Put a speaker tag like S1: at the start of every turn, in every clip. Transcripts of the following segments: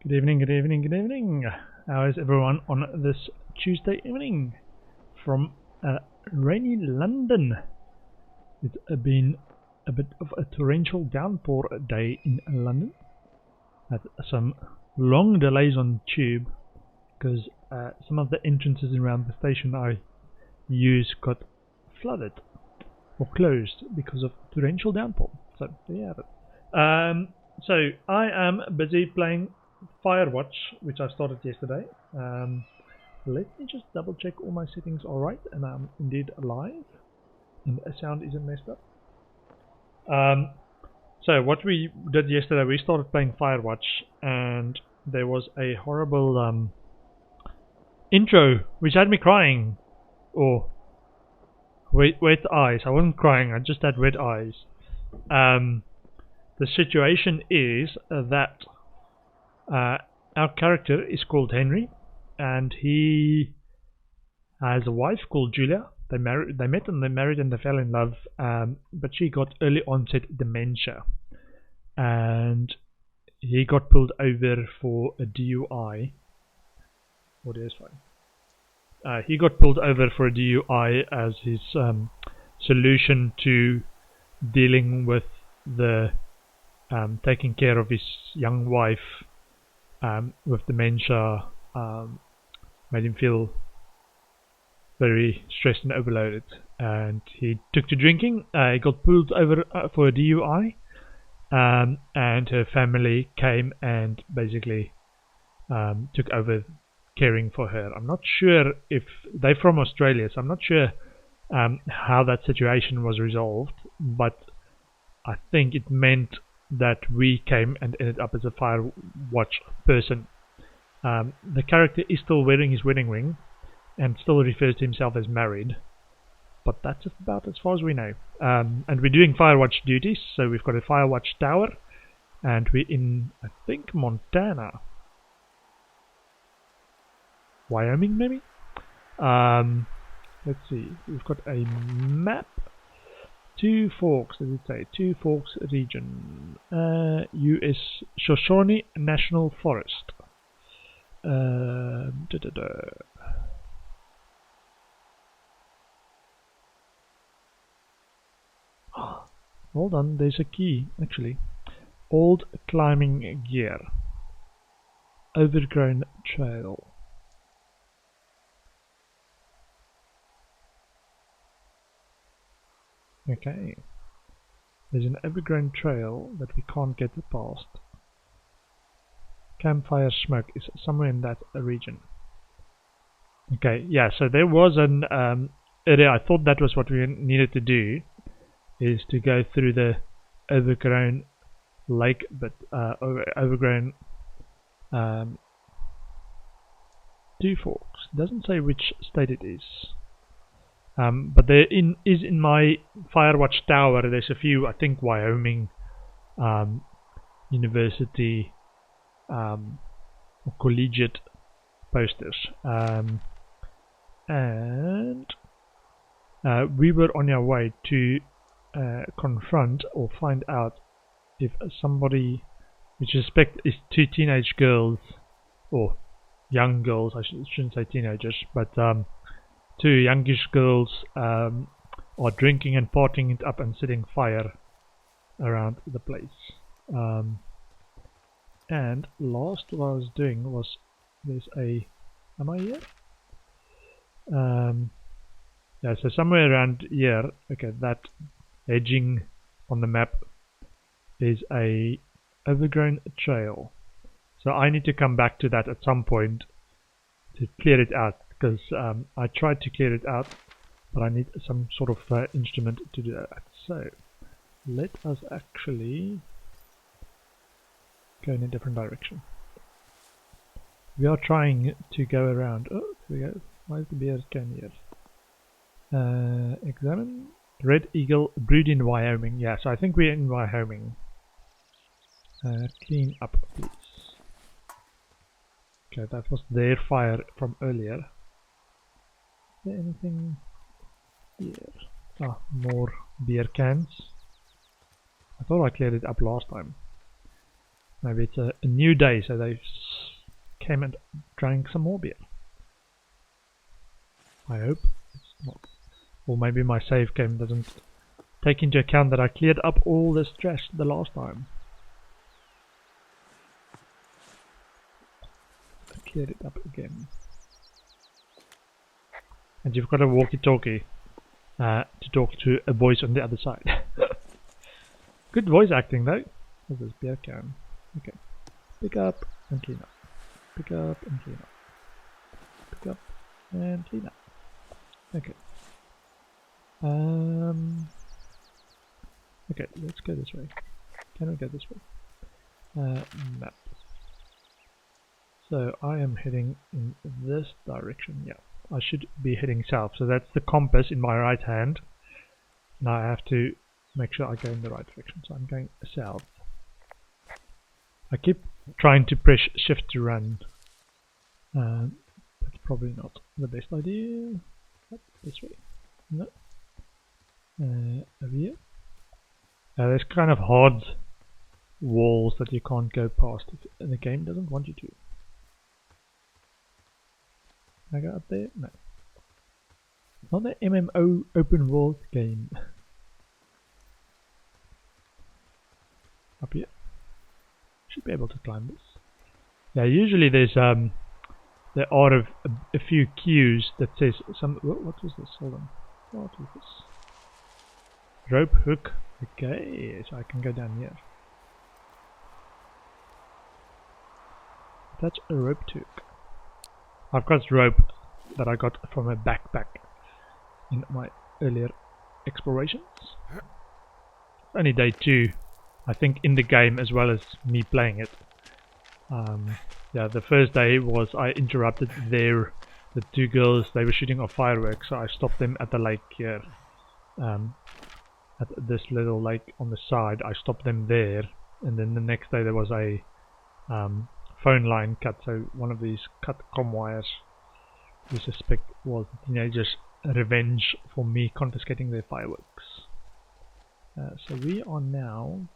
S1: Good evening, good evening, good evening. How is everyone on this Tuesday evening from rainy London? It's been a bit of a torrential downpour day in London. Had some long delays on tube because some of the entrances around the station I use got flooded or closed because of torrential downpour. So there you have it. So I am busy playing Firewatch, which I started yesterday. Let me just double check all my settings are right and I'm indeed live and the sound isn't messed up. So what we did yesterday, we started playing Firewatch and there was a horrible intro which had me crying. Or wet eyes. I wasn't crying, I just had wet eyes. The situation is that our character is called Henry, and he has a wife called Julia. They met and they married and they fell in love, but she got early onset dementia, and he got pulled over for a DUI. Audio is fine. He got pulled over for a DUI as his solution to dealing with the taking care of his young wife with dementia. Made him feel very stressed and overloaded, and he took to drinking. He got pulled over for a DUI, and her family came and basically took over caring for her. I'm not sure if they're from Australia, so I'm not sure how that situation was resolved, but I think it meant that we came and ended up as a Firewatch person. The character is still wearing his wedding ring and still refers to himself as married, but that's about as far as we know. And we're doing Firewatch duties, so we've got a Firewatch tower, and we're in, I think, Montana. Wyoming, maybe? Let's see, we've got a map. Two Forks, does it say? Two Forks region. US Shoshone National Forest. Hold on, there's a key, actually. Old climbing gear. Overgrown trail. Okay. There's an overgrown trail that we can't get past. Campfire smoke is somewhere in that region. Okay, yeah, so there was an area. I thought that was what we needed to do, is to go through the overgrown lake, but overgrown Two Forks. It doesn't say which state it is. But there is in my Firewatch tower, there's a few, I think, Wyoming University or collegiate posters. And we were on our way to confront or find out if somebody, which I suspect is two teenage girls, or young girls, I shouldn't say teenagers, but two youngish girls are drinking and partying it up and setting fire around the place. And last what I was doing was, there's a, am I here? Yeah, so somewhere around here, okay, that edging on the map is a overgrown trail. So I need to come back to that at some point to clear it out, because I tried to clear it out, but I need some sort of instrument to do that. So let us actually go in a different direction. We are trying to go around. Oh, there we go. Why is the bear can here? Examine. Red Eagle brood in Wyoming. Yeah, so I think we're in Wyoming. Clean up, please. Okay, that was their fire from earlier. Is there anything here? Ah, more beer cans. I thought I cleared it up last time. Maybe it's a new day, so they came and drank some more beer. I hope it's not. Or maybe my save game doesn't take into account that I cleared up all this trash the last time. I cleared it up again. And you've got a walkie-talkie to talk to a voice on the other side. Good voice acting though. What's this beer can? Okay. Pick up and clean up. Pick up and clean up. Pick up and clean up. Okay. Okay, let's go this way. Can we go this way? Map. So I am heading in this direction. Yeah, I should be heading south. So that's the compass in my right hand. Now I have to make sure I go in the right direction. So I'm going south. I keep trying to press shift to run. That's probably not the best idea. This way. No. Over here. There's kind of hard walls that you can't go past and the game doesn't want you to. Can I go up there? No. It's not an MMO open world game. Up here. Should be able to climb this. Yeah, usually there are a few cues that says some. What was this? Hold on. What is this? Rope hook. Okay, so I can go down here. That's a rope hook. I've got rope that I got from a backpack in my earlier explorations. Only day 2, I think, in the game as well as me playing it. Yeah, the first day was I interrupted the 2 girls. They were shooting off fireworks, so I stopped them at the lake here. At this little lake on the side, I stopped them there, and then the next day there was a phone line cut, so one of these cut comm wires we suspect was the teenagers' revenge for me confiscating their fireworks. So we are now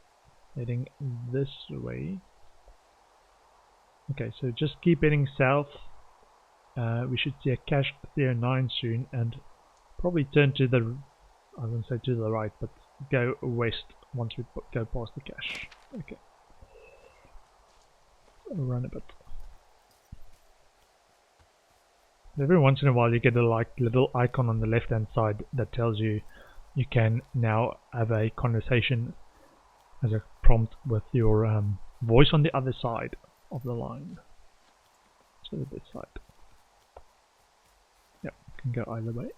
S1: heading this way. Okay, so just keep heading south. We should see a cache 309 soon, and probably turn to the, I wouldn't say to the right, but go west once we go past the cache. Okay. Run a bit. Every once in a while you get a little icon on the left hand side that tells you you can now have a conversation as a prompt with your voice on the other side of the line. So this side. Yep, can go either way.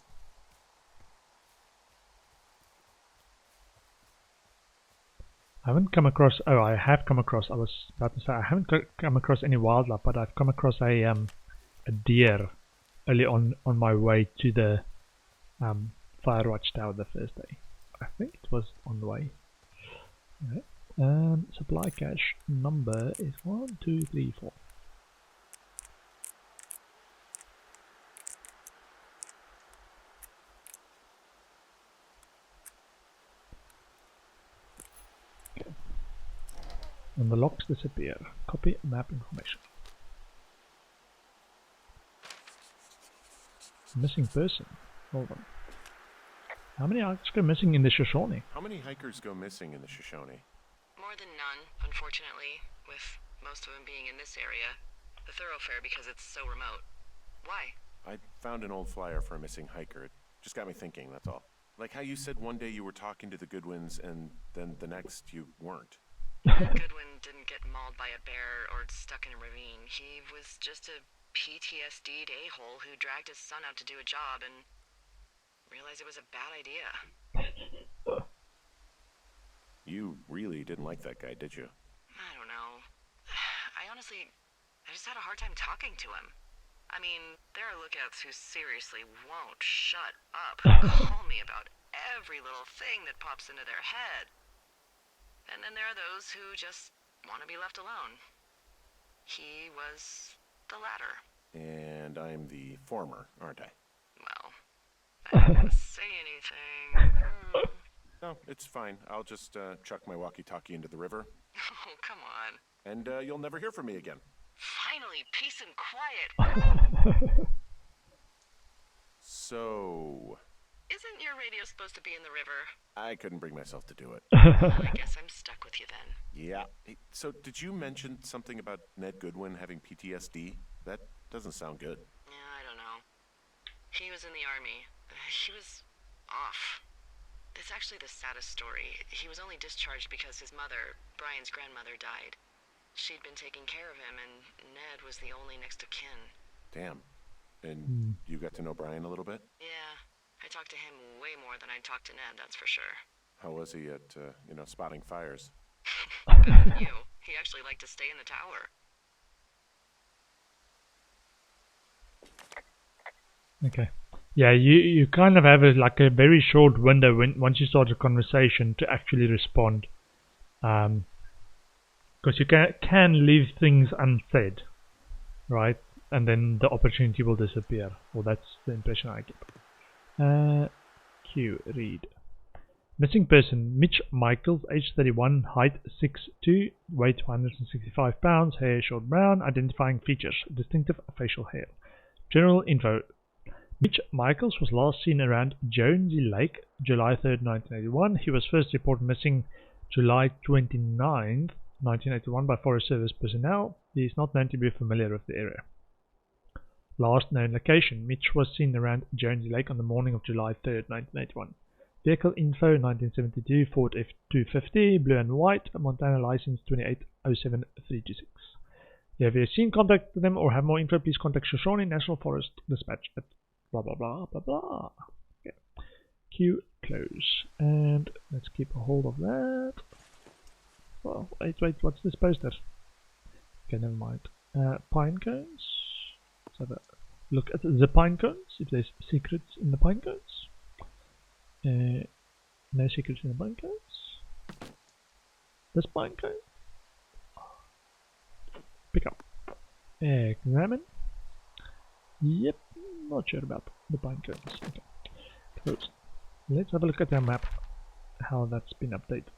S1: I haven't come across, oh I have come across, I was about to say I haven't come across any wildlife, but I've come across a deer early on my way to the Firewatch tower the first day. I think it was on the way. Okay. Supply cache number is 1, 2, 3, 4. And the locks disappear. Copy map information. Missing person. Hold on. How many hikers go missing in the Shoshone?
S2: How many hikers go missing in the Shoshone?
S3: More than none, unfortunately, with most of them being in this area. The thoroughfare because it's so remote. Why?
S2: I found an old flyer for a missing hiker. It just got me thinking, that's all. Like how you said one day you were talking to the Goodwins and then the next you weren't.
S3: Goodwin didn't get mauled by a bear or stuck in a ravine. He was just a PTSD'd a-hole who dragged his son out to do a job and realized it was a bad idea.
S2: You really didn't like that guy, did you?
S3: I don't know. I just had a hard time talking to him. I mean, there are lookouts who seriously won't shut up and call me about every little thing that pops into their head. And then there are those who just want to be left alone. He was the latter.
S2: And I'm the former, aren't I?
S3: Well, I didn't want to say anything.
S2: No, it's fine. I'll just chuck my walkie-talkie into the river.
S3: Oh, come on.
S2: And you'll never hear from me again.
S3: Finally, peace and quiet.
S2: So...
S3: Isn't your radio supposed to be in the river?
S2: I couldn't bring myself to do it.
S3: Well, I guess I'm stuck with you then.
S2: Yeah. Hey, so did you mention something about Ned Goodwin having PTSD? That doesn't sound good.
S3: Yeah, I don't know. He was in the army. He was off. It's actually the saddest story. He was only discharged because his mother, Brian's grandmother, died. She'd been taking care of him, and Ned was the only next of kin.
S2: Damn. And you got to know Brian a little bit?
S3: Yeah, I talked to him way more than I'd talked to Ned, that's for sure.
S2: How was he at, spotting fires?
S3: Better than you. He actually liked to stay in the tower.
S1: Okay. Yeah, you kind of have a very short window once you start a conversation to actually respond. Because you can leave things unsaid, right? And then the opportunity will disappear. Well, that's the impression I get. Q, read. Missing person, Mitch Michaels, age 31, height 6'2", weight 165 pounds, hair short brown, identifying features, distinctive facial hair. General info. Mitch Michaels was last seen around Jonesy Lake, July 3rd, 1981. He was first reported missing July 29th, 1981 by Forest Service personnel. He is not known to be familiar with the area. Last known location. Mitch was seen around Jonesy Lake on the morning of July 3rd, 1981. Vehicle info 1972 Ford F250, blue and white, Montana license 2807326. If you have seen, contact them or have more info, please contact Shoshone National Forest Dispatch at blah blah blah blah blah. Okay. Q, close. And let's keep a hold of that. Well, wait, what's this poster? Okay, never mind. Pine cones. Let's have a look at the pine cones, if there's secrets in the pine cones. No secrets in the pine cones. This pine cone. Pick up. Examine. Yep, not sure about the pine cones. Okay. Close. Let's have a look at our map, how that's been updated.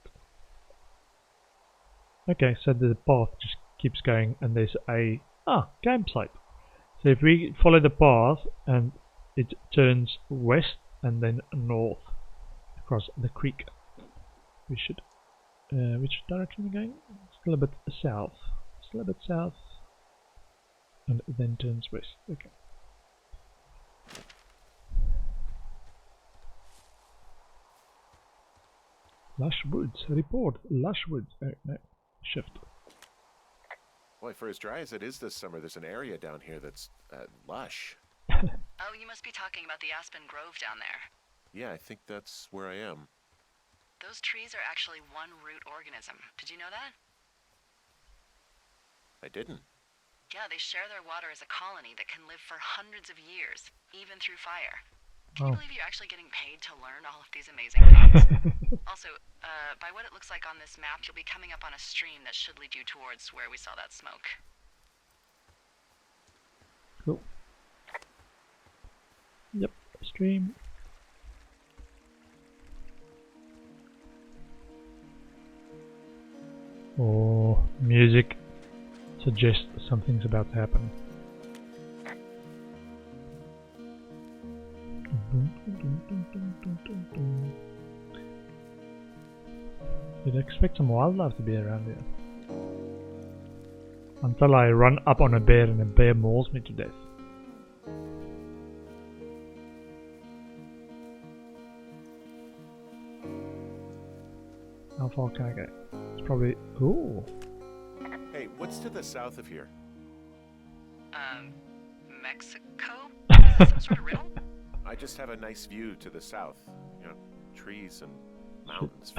S1: Okay, so the path just keeps going and there's a campsite. So if we follow the path and it turns west and then north across the creek, we should which direction are we going? Still a bit south. Still a bit south and then turns west. Okay. Lush woods. Report. Lush woods. Oh, no. Shift.
S2: Boy, for as dry as it is this summer, there's an area down here that's lush.
S3: Oh, you must be talking about the Aspen Grove down there.
S2: Yeah, I think that's where I am.
S3: Those trees are actually one root organism. Did you know that?
S2: I didn't.
S3: Yeah, they share their water as a colony that can live for hundreds of years, even through fire. Can you believe you're actually getting paid to learn all of these amazing things? Also, by what it looks like on this map, you'll be coming up on a stream that should lead you towards where we saw that smoke.
S1: Cool. Yep, stream. Oh, music suggests something's about to happen. You'd expect some wildlife to be around here. Until I run up on a bear and a bear mauls me to death. How far can I go? It's probably... Ooh!
S2: Hey, what's to the south of here?
S3: Mexico? Is this some sort of riddle?
S2: I just have a nice view to the south. You know, trees and mountains.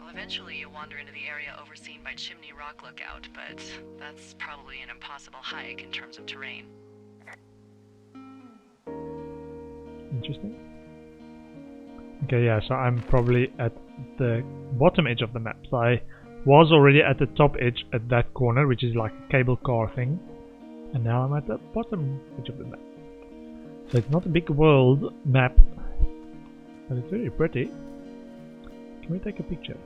S3: Well, eventually you'll wander into the area overseen by Chimney Rock Lookout, but that's probably an impossible hike in terms of terrain.
S1: Interesting. Okay, yeah, so I'm probably at the bottom edge of the map. So I was already at the top edge at that corner, which is like a cable car thing. And now I'm at the bottom edge of the map. So it's not a big world map, but it's very pretty. Can we take a picture?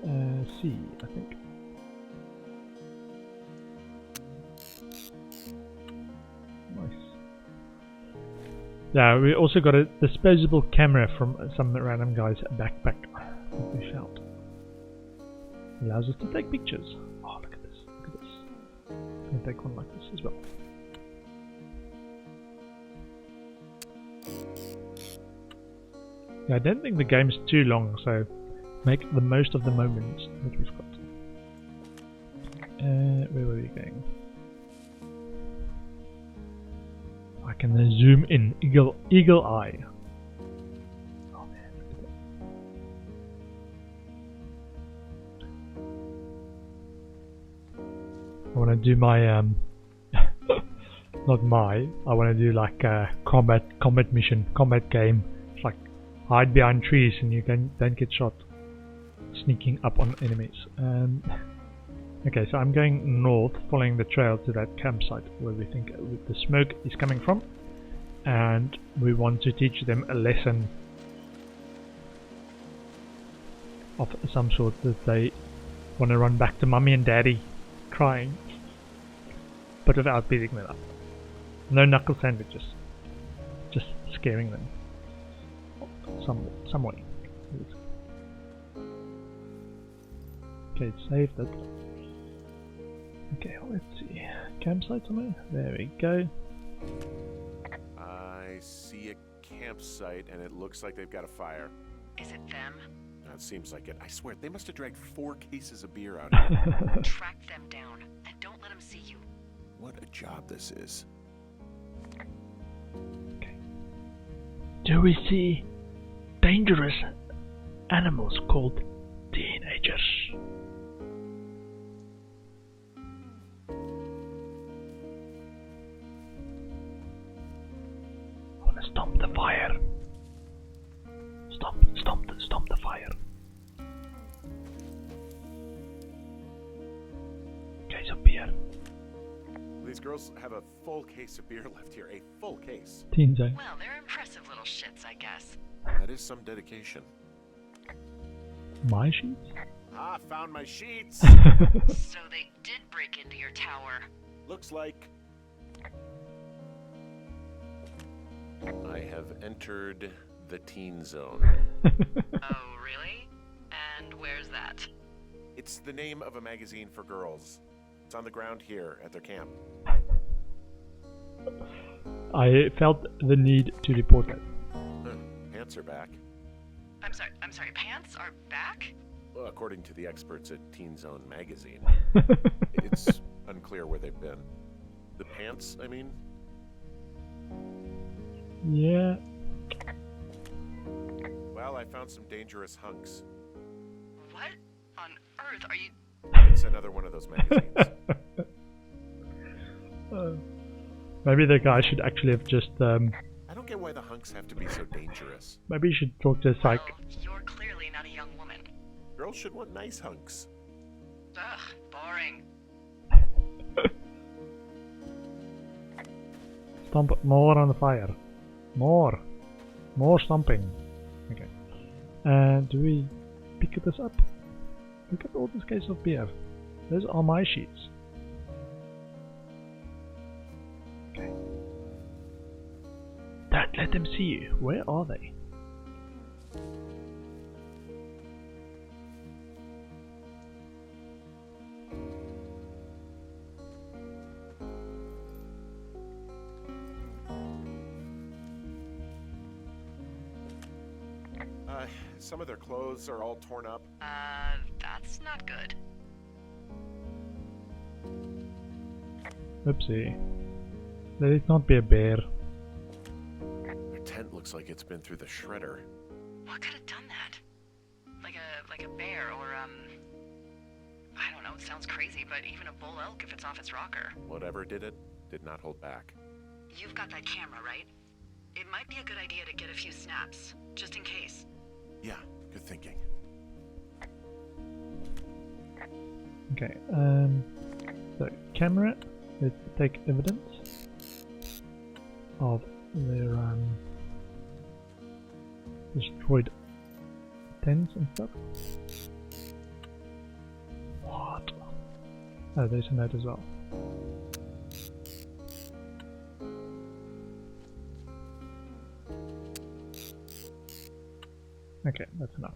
S1: C, I think. Nice. Yeah, we also got a disposable camera from some random guy's backpack. We found. Allows us to take pictures. Oh, look at this! Look at this. I'm gonna take one like this as well. Yeah, I don't think the game's too long, so make the most of the moments that we've got. Where were we going? I can zoom in, eagle eye. Oh man, look at that. I want to do my not my. I want to do like a combat mission, combat game. It's like hide behind trees and you don't get shot. Sneaking up on enemies. Okay, so I'm going north, following the trail to that campsite where we think the smoke is coming from, and we want to teach them a lesson of some sort, that they want to run back to mummy and daddy crying, but without beating them up. No knuckle sandwiches, just scaring them some way. Okay, it saved it. Okay, let's see. Campsite somewhere? There we go.
S2: I see a campsite, and it looks like they've got a fire.
S3: Is it them?
S2: That seems like it. I swear, they must have dragged 4 cases of beer out here.
S3: Track them down, and don't let them see you.
S2: What a job this is.
S1: Okay. Do we see dangerous animals called teenagers? Stomp the fire. Stomp the fire. Case of beer.
S2: These girls have a full case of beer left here. A full case.
S1: Teens, eh?
S3: Well, they're impressive little shits, I guess.
S2: That is some dedication.
S1: My sheets?
S2: Ah, found my sheets.
S3: So they did break into your tower.
S2: Looks like I have entered the teen zone.
S3: Oh, really? And where's that?
S2: It's the name of a magazine for girls. It's on the ground here at their camp.
S1: I felt the need to report that.
S2: Pants are back.
S3: I'm sorry, pants are back?
S2: Well, according to the experts at Teen Zone magazine. It's unclear where they've been. The pants, I mean?
S1: Yeah.
S2: Well, I found some dangerous hunks.
S3: What on earth are you...
S2: It's another one of those magazines.
S1: Maybe the guy should actually have just
S2: I don't get why the hunks have to be so dangerous.
S1: maybe you should talk to a psych.
S3: Well, you're clearly not a young woman.
S2: Girls should want nice hunks.
S3: Ugh, boring.
S1: Stomp more on the fire. More stomping. Okay. And do we pick this up? Look at all this case of beer. Those are my sheets. Okay. Don't let them see you. Where are they?
S2: Some of their clothes are all torn up.
S3: That's not good.
S1: Oopsie. Let it not be a bear.
S2: Their tent looks like it's been through the shredder.
S3: What could have done that? Like a bear or I don't know, it sounds crazy, but even a bull elk if it's off its rocker.
S2: Whatever did it, did not hold back.
S3: You've got that camera, right? It might be a good idea to get a few snaps, just in case.
S2: Yeah, good thinking.
S1: Okay, so camera, let's take evidence of their destroyed tents and stuff. What? Oh, there's a note as well. Okay, that's enough.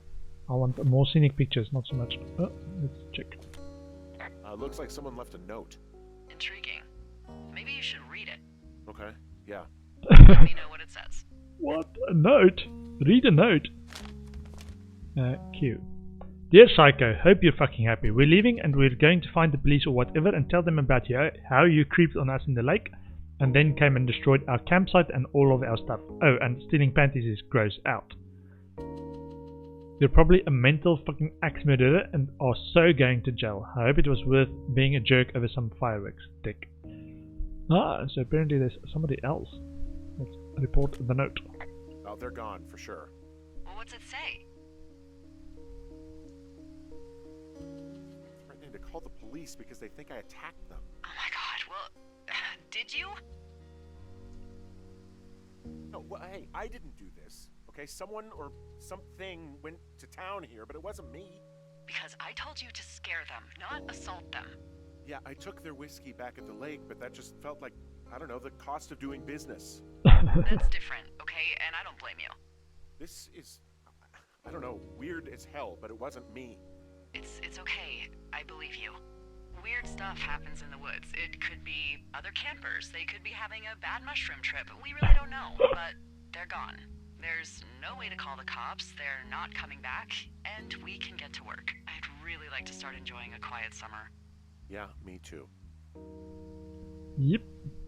S1: I want more scenic pictures, not so much. Oh, let's check.
S2: Looks like someone left a note.
S3: Intriguing. Maybe you should read it.
S2: Okay, yeah.
S3: Let me know what it says.
S1: What? A note? Read a note. Q. Dear Psycho, hope you're fucking happy. We're leaving and we're going to find the police or whatever and tell them about how you creeped on us in the lake and then came and destroyed our campsite and all of our stuff. Oh, and stealing panties is gross out. You're probably a mental fucking axe murderer and are so going to jail. I hope it was worth being a jerk over some fireworks, dick. Ah, so apparently there's somebody else. Let's report the note.
S2: Oh, they're gone, for sure.
S3: Well, what's it say?
S2: Threatening to call the police because they think I attacked them.
S3: Oh my god, well, did you?
S2: No, well, hey, I didn't do this. Okay, someone or something went to town here, but it wasn't me.
S3: Because I told you to scare them, not assault them.
S2: Yeah, I took their whiskey back at the lake, but that just felt like, I don't know, the cost of doing business.
S3: That's different, okay? And I don't blame you.
S2: This is, I don't know, weird as hell, but it wasn't me.
S3: It's okay. I believe you. Weird stuff happens in the woods. It could be other campers. They could be having a bad mushroom trip. We really don't know, but they're gone. There's no way to call the cops. They're not coming back, and we can get to work. I'd really like to start enjoying a quiet summer.
S2: Yeah, me too.
S1: Yep.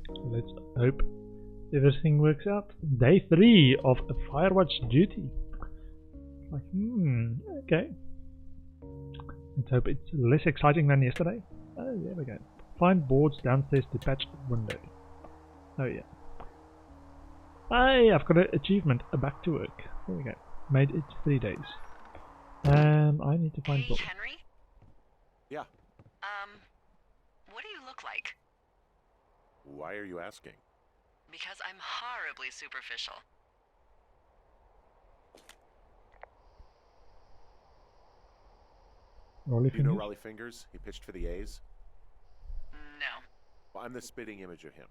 S1: Let's hope everything works out. Day 3 of a Firewatch duty. Like, okay. Let's hope it's less exciting than yesterday. Oh, there we go. Find boards downstairs to patch window. Oh yeah. Hey, I've got an achievement. Back to work. There we go. Made it 3 days. I need to find
S3: Hey,
S1: boards.
S3: Henry?
S2: Yeah.
S3: What do you look like?
S2: Why are you asking?
S3: Because I'm horribly superficial.
S1: Rolly
S2: Do you know
S1: fingers?
S2: Raleigh Fingers? He pitched for the A's.
S3: No.
S2: Well, I'm the spitting image of him.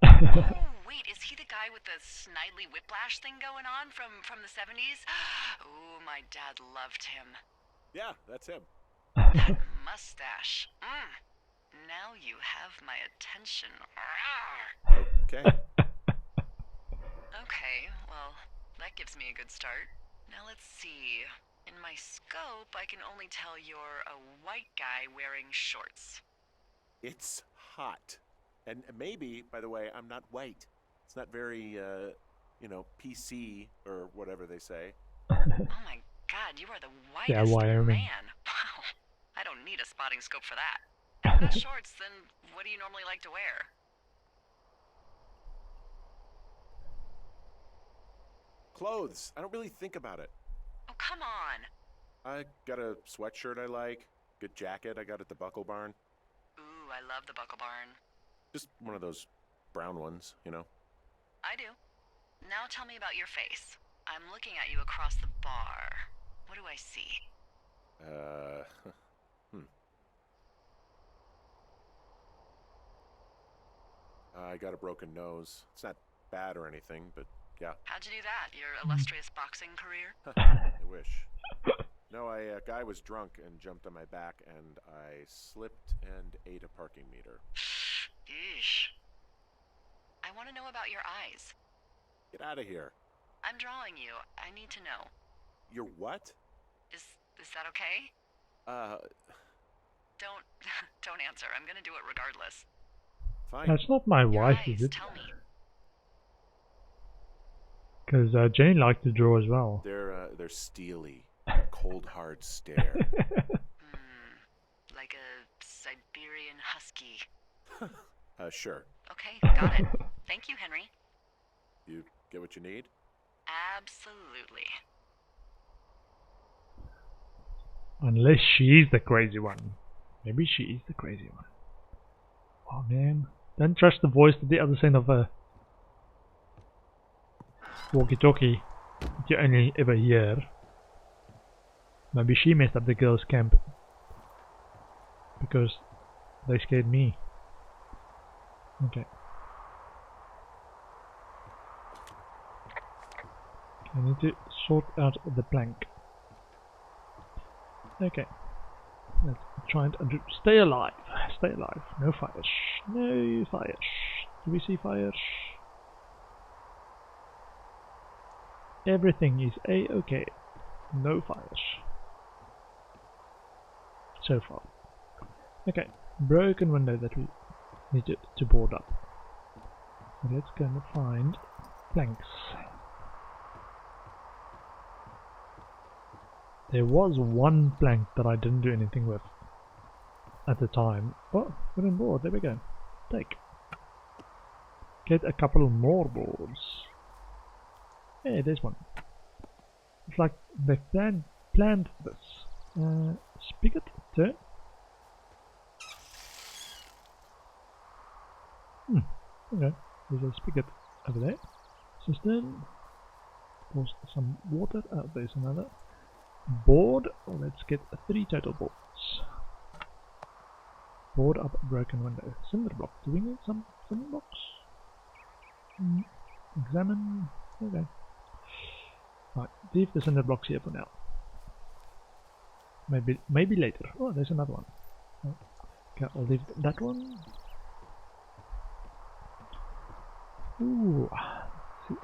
S3: Oh, wait, is he the guy with the snidely whiplash thing going on from the 70s? Oh, my dad loved him.
S2: Yeah, that's him.
S3: That mustache. Now you have my attention. Rawr.
S2: Okay.
S3: Okay, well, that gives me a good start. Now let's see. In my scope, I can only tell you're a white guy wearing shorts.
S2: It's hot. And maybe, by the way, I'm not white. It's not very, PC or whatever they say.
S3: Oh my god, you are the whitest
S1: Wyoming.
S3: man. Wow. I don't need a spotting scope for that. If not shorts, then what do you normally like to wear?
S2: Clothes. I don't really think about it.
S3: Oh, come on.
S2: I got a sweatshirt I like. Good jacket I got at the Buckle Barn.
S3: Ooh, I love the Buckle Barn.
S2: Just one of those brown ones, you know?
S3: I do. Now tell me about your face. I'm looking at you across the bar. What do I see?
S2: I got a broken nose. It's not bad or anything, but yeah.
S3: How'd you do that? Your illustrious boxing career?
S2: I wish. No, a guy was drunk and jumped on my back, and I slipped and ate a parking meter.
S3: Eesh. I want to know about your eyes.
S2: Get out of here.
S3: I'm drawing you. I need to know.
S2: You're what?
S3: Is that okay? Don't answer. I'm gonna do it regardless.
S2: Fine.
S1: That's not my
S3: Your
S1: wife,
S3: eyes,
S1: is it?
S3: tell me.
S1: Because Jenny liked to draw as well.
S2: They're steely. Cold, hard stare.
S3: Like a Siberian husky.
S2: Sure.
S3: Okay, got it. Thank you, Henry.
S2: You get what you need?
S3: Absolutely.
S1: Unless she's the crazy one. Maybe she is the crazy one. Oh man. Don't trust the voice at the other side of a walkie-talkie that you only ever hear. Maybe she messed up the girls' camp. because they scared me. Okay. I need to sort out the plank. Okay. Let's try and stay alive. Stay alive. No fires. No fires. Do we see fires? Everything is a-okay. No fires. So far. Okay. Broken window that we need to board up. So let's go and find planks. There was one plank that I didn't do anything with at the time. Oh, wooden board, there we go. Take. Get a couple more boards. Hey, there's one. It's like they planned this. Spigot, turn. Okay, there's a spigot over there. Cistern. Pours some water. Oh, there's another. Board, let's get 3 total boards. Board up broken window. Cinder block. Do we need some cinder blocks? Examine. Okay. Right, leave the cinder blocks here for now. Maybe later. Oh, there's another one. Okay, I'll leave that one. Ooh, let's see.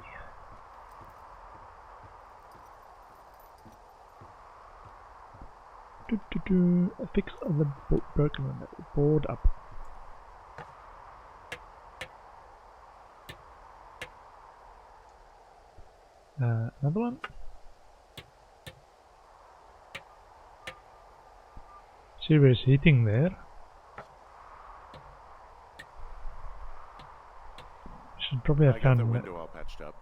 S1: Fix the broken window. Board up. Another one. Serious heating there. Should probably have
S2: I got the
S1: found
S2: window all patched up.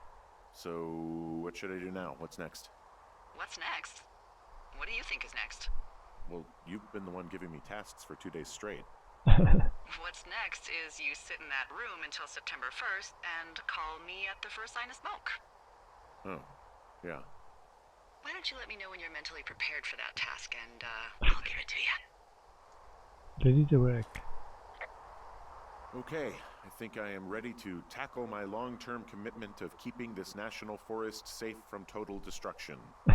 S2: So what should I do now? What's next?
S3: What's next? What do you think is next?
S2: Well, you've been the one giving me tasks for 2 days straight.
S3: What's next is you sit in that room until September 1st and call me at the first sign of smoke.
S2: Oh, yeah.
S3: Why don't you let me know when you're mentally prepared for that task and I'll give it to you.
S1: ready to work.
S2: Okay, I think I am ready to tackle my long-term commitment of keeping this national forest safe from total destruction.
S3: I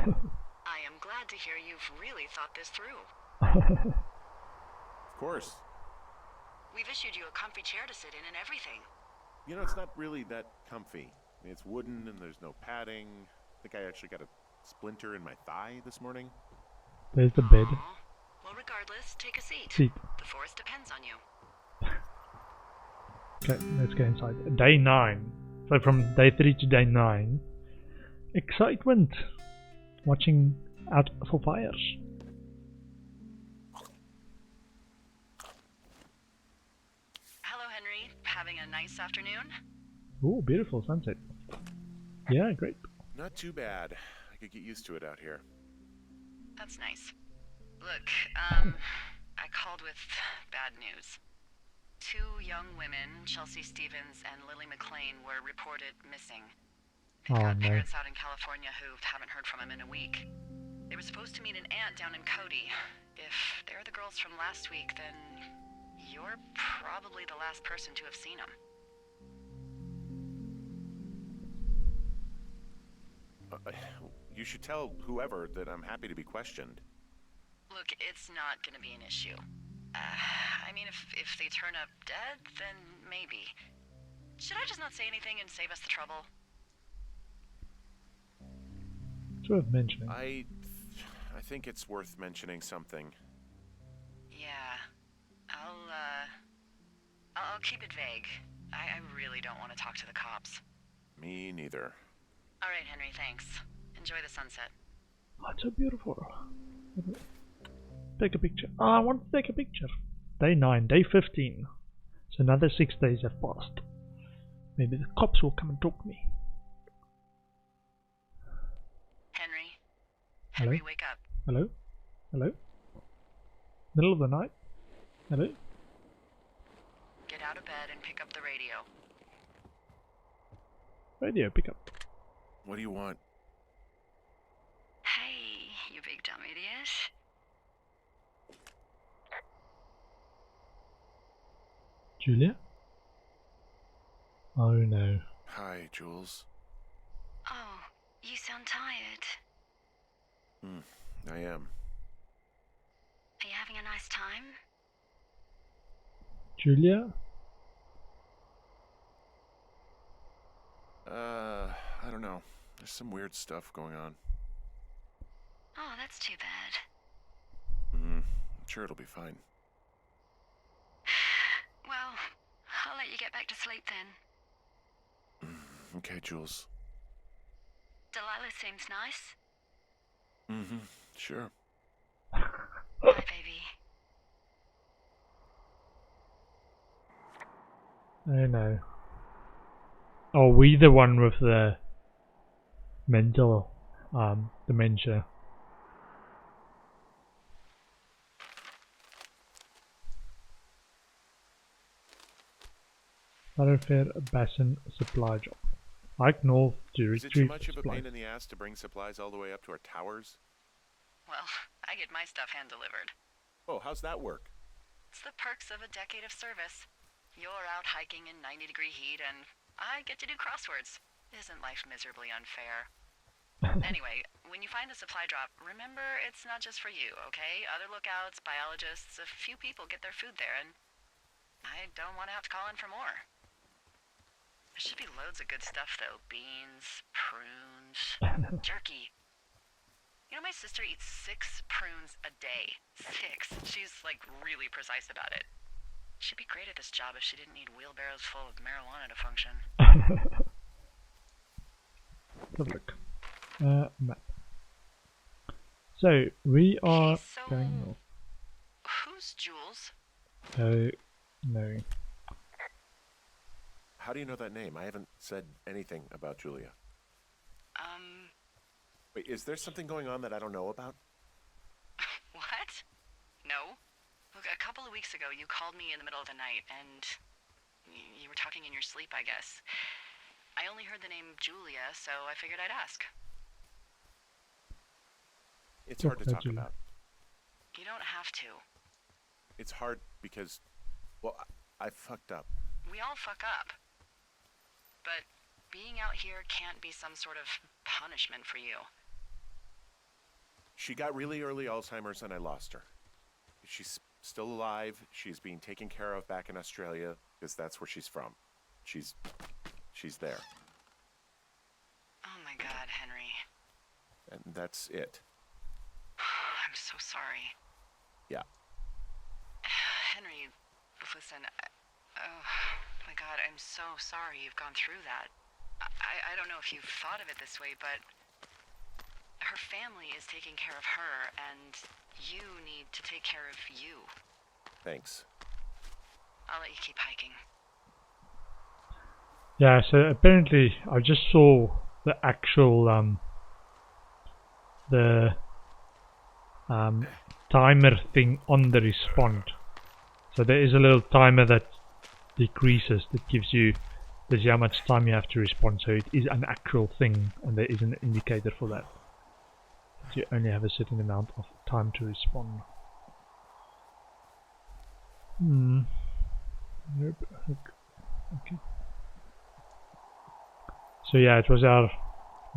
S3: am glad to hear you've really thought this through.
S2: Of course.
S3: We've issued you a comfy chair to sit in and everything.
S2: You know, it's not really that comfy. I mean, it's wooden and there's no padding. I think I actually got a splinter in my thigh this morning.
S1: There's the bed.
S3: Aw. Well, regardless, take a seat.
S1: Seat.
S3: The forest depends on you.
S1: Okay, let's go inside. Day 9. So from day 3 to day 9. Excitement. Watching out for fires.
S3: Hello, Henry. Having a nice afternoon?
S1: Oh, beautiful sunset. Yeah, great.
S2: Not too bad. I could get used to it out here.
S3: That's nice. Look, I called with bad news. 2 young women, Chelsea Stevens and Lily McLean, were reported missing. They've
S1: Oh,
S3: got
S1: no.
S3: parents out in California who haven't heard from them in a week. They were supposed to meet an aunt down in Cody. If they're the girls from last week, then you're probably the last person to have seen them.
S2: You should tell whoever that I'm happy to be questioned.
S3: Look, it's not gonna be an issue. I mean, if they turn up dead, then maybe. Should I just not say anything and save us the trouble?
S1: It's worth mentioning.
S2: I think it's worth mentioning something.
S3: Yeah. I'll keep it vague. I really don't want to talk to the cops.
S2: Me neither.
S3: All right, Henry, thanks. Enjoy the sunset.
S1: Oh, it's so beautiful. Take a picture. Oh, I want to take a picture. Day 9, day 15. So another 6 days have passed. Maybe the cops will come and talk to me.
S3: Henry?
S1: Hello?
S3: Henry, wake up.
S1: Hello? Hello? Middle of the night? Hello?
S3: Get out of bed and pick up the radio.
S1: Radio, pick up.
S2: What do you want?
S3: Hey, you big dumb idiot.
S1: Julia? Oh no.
S2: Hi, Jules.
S4: Oh, you sound tired.
S2: I am.
S4: Are you having a nice time?
S1: Julia?
S2: I don't know. There's some weird stuff going on.
S4: Oh, that's too bad.
S2: I'm sure it'll be fine.
S4: Well, I'll let you get back to sleep then.
S2: Okay, Jules.
S4: Delilah seems nice.
S2: Sure.
S4: Bye, baby.
S1: Oh no. Are we the one with the mental dementia? Thoroughfare Basin supply drop. Hike north to
S2: Is it too
S1: retrieve
S2: much of a
S1: supplies.
S2: pain in the ass to bring supplies all the way up to our towers?
S3: Well, I get my stuff hand-delivered.
S2: Oh, how's that work?
S3: It's the perks of a decade of service. You're out hiking in 90-degree heat, and I get to do crosswords. Isn't life miserably unfair? Anyway, when you find a supply drop, remember it's not just for you, okay? Other lookouts, biologists, a few people get their food there, and I don't want to have to call in for more. There should be loads of good stuff, though. Beans, prunes, jerky. You know, my sister eats 6 prunes a day. 6. She's, like, really precise about it. She'd be great at this job if she didn't need wheelbarrows full of marijuana to function.
S1: Have a look. Map. So we are
S3: Hey, so
S1: going north.
S3: who's Jules?
S1: Oh no.
S2: How do you know that name? I haven't said anything about Julia. Wait, is there something going on that I don't know about?
S3: What? No. Look, a couple of weeks ago, you called me in the middle of the night, and you were talking in your sleep, I guess. I only heard the name Julia, so I figured I'd ask.
S2: It's hard to talk
S1: Julia.
S2: about.
S3: You don't have to.
S2: It's hard because, well, I fucked up.
S3: We all fuck up. But being out here can't be some sort of punishment for you.
S2: She got really early Alzheimer's and I lost her. She's still alive. She's being taken care of back in Australia because that's where she's from. She's there.
S3: Oh my God, Henry.
S2: And that's it.
S3: I'm so sorry.
S2: Yeah.
S3: Henry, listen, oh my God, I'm so sorry you've gone through that. I don't know if you've thought of it this way, but her family is taking care of her, and you need to take care of you.
S2: Thanks.
S3: I'll let you keep hiking.
S1: Yeah, so apparently I just saw the actual timer thing on the respond. So there is a little timer that decreases, that gives you, this is how much time you have to respond. So it is an actual thing, and there is an indicator for that. That you only have a certain amount of time to respond. Nope. Okay. So yeah, it was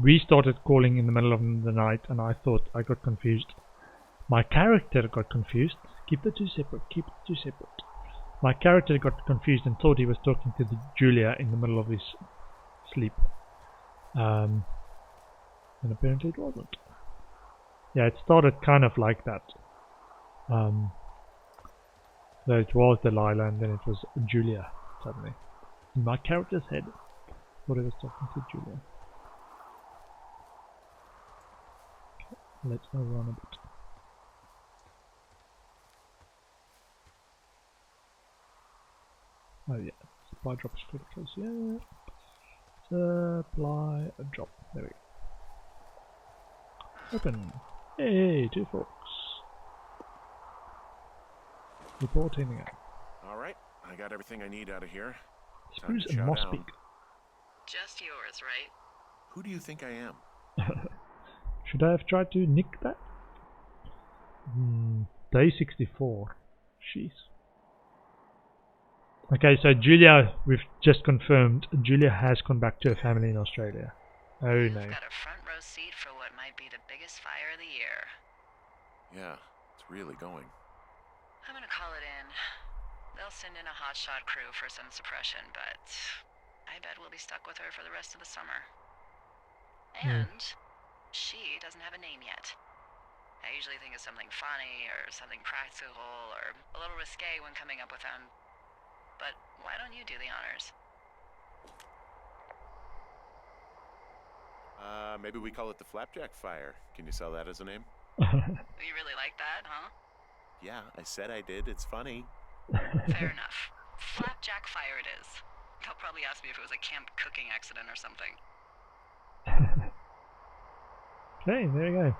S1: we started calling in the middle of the night, and I thought I got confused. My character got confused. Keep the two separate. Keep the two separate. My character got confused and thought he was talking to the Julia in the middle of his sleep. And apparently it wasn't. Yeah, it started kind of like that. So it was Delilah, and then it was Julia suddenly. In my character's head, thought he was talking to Julia. Okay, let's overrun a bit. Oh yeah, supply drop is pretty close. Yeah, supply drop. There we go. Open. Hey, 2 forks. Reporting again.
S2: All right, I got everything I need out of here.
S1: Spruce
S2: to
S1: and
S2: chow
S1: moss
S2: down.
S1: peak.
S3: Just yours, right?
S2: Who do you think I am?
S1: Should I have tried to nick that? Day 64. Jeez. Okay, so Julia, we've just confirmed, Julia has gone back to her family in Australia. Oh
S3: You've
S1: no.
S3: got a front row seat for what might be the biggest fire of the year.
S2: Yeah, it's really going.
S3: I'm gonna call it in. They'll send in a hotshot crew for some suppression, but I bet we'll be stuck with her for the rest of the summer. And she doesn't have a name yet. I usually think of something funny or something practical or a little risque when coming up with them. But why don't you do the honors?
S2: Maybe we call it the Flapjack Fire. Can you sell that as a name?
S3: You really like that, huh?
S2: Yeah, I said I did. It's funny.
S3: Fair enough. Flapjack Fire it is. They'll probably ask me if it was a camp cooking accident or something.
S1: Okay, there you go.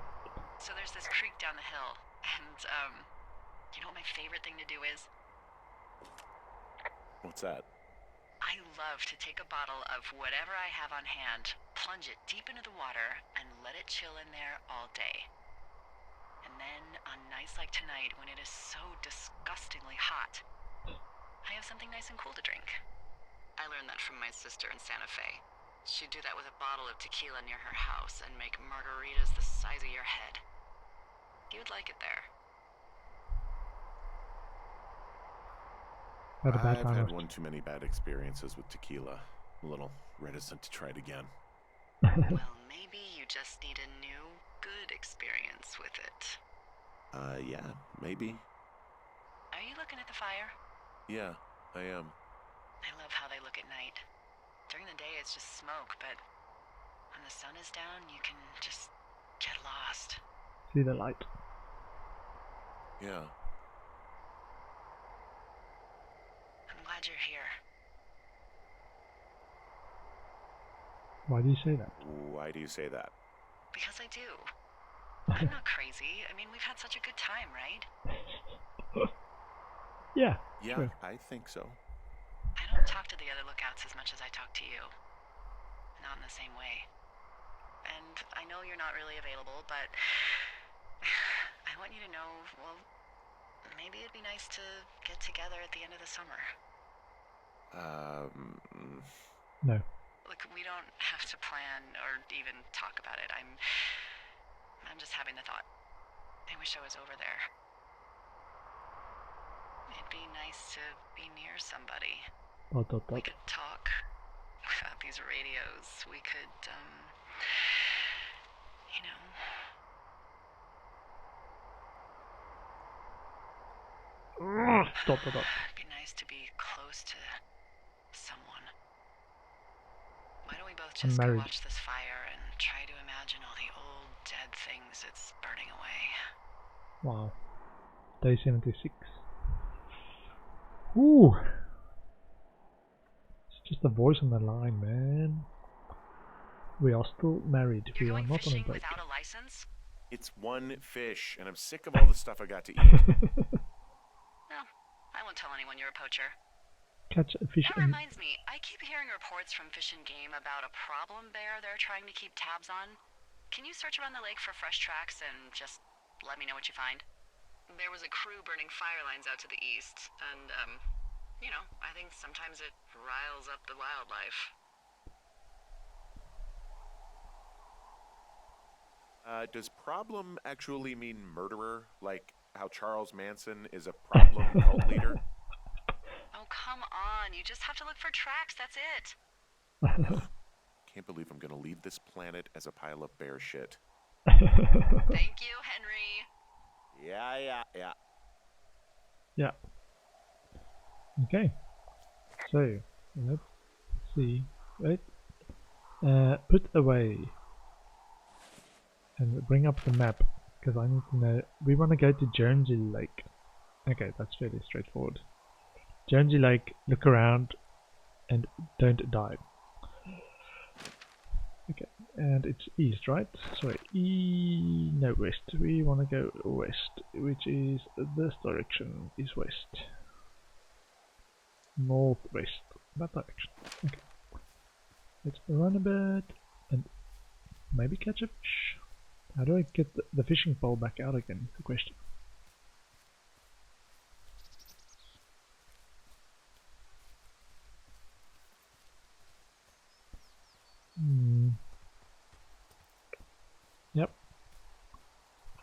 S3: So there's this creek down the hill, and, you know what my favorite thing to do is?
S2: What's that?
S3: I love to take a bottle of whatever I have on hand, plunge it deep into the water, and let it chill in there all day. And then, on nights like tonight, when it is so disgustingly hot, I have something nice and cool to drink. I learned that from my sister in Santa Fe. She'd do that with a bottle of tequila near her house and make margaritas the size of your head. You'd like it there.
S1: Had a bad
S2: I've
S1: time.
S2: had one too many bad experiences with tequila. I'm a little reticent to try it again.
S3: Well, maybe you just need a new, good experience with it.
S2: Yeah, maybe.
S3: Are you looking at the fire?
S2: Yeah, I am.
S3: I love how they look at night. During the day, it's just smoke, but when the sun is down, you can just get lost.
S1: See the light.
S2: Yeah.
S3: I'm glad you're here.
S1: Why do you say that?
S2: Why do you say that?
S3: Because I do. I'm not crazy. I mean, we've had such a good time, right?
S1: Yeah.
S2: Yeah,
S1: Sure.
S2: I think so.
S3: I don't talk to the other lookouts as much as I talk to you. Not in the same way. And I know you're not really available, but I want you to know, well, maybe it'd be nice to get together at the end of the summer.
S1: No.
S3: Look, we don't have to plan or even talk about it. I'm just having the thought. I wish I was over there. It'd be nice to be near somebody.
S1: Dot, dot,
S3: We
S1: dot.
S3: could talk without these radios. We could, you know.
S1: Stop, dot, dot.
S3: It'd be nice to be close to someone. Why don't we both
S1: I'm
S3: just go
S1: married.
S3: watch this fire and try to imagine all the old dead things it's burning away?
S1: Wow. Day 76. Ooh. It's just a voice on the line, man. We are still married.
S3: You're
S1: We are
S3: going
S1: not on a
S3: fishing
S1: break.
S3: without a license?
S2: It's one fish, and I'm sick of all the stuff I got to eat.
S3: No, I won't tell anyone you're a poacher.
S1: Catch a fish
S3: That
S1: and...
S3: reminds me, I keep hearing reports from Fish and Game about a problem bear they're trying to keep tabs on. Can you search around the lake for fresh tracks and just let me know what you find? There was a crew burning fire lines out to the east, and, you know, I think sometimes it riles up the wildlife.
S2: Does problem actually mean murderer? Like how Charles Manson is a problem cult leader?
S3: Oh, come on, you just have to look for tracks, that's it.
S2: Can't believe I'm gonna leave this planet as a pile of bear shit.
S3: Thank you, Henry.
S2: Yeah.
S1: Yeah. Okay. So, let's see. Wait. Put away. And bring up the map. Because I need to know. We want to go to Guernsey Lake. Okay, that's fairly straightforward. Guernsey Lake, look around. And don't die. Okay, and it's east, right? Sorry, no, west. We want to go west, which is this direction is west. Northwest, that direction. Okay. Let's run a bit and maybe catch a fish. How do I get the fishing pole back out again? Is the question.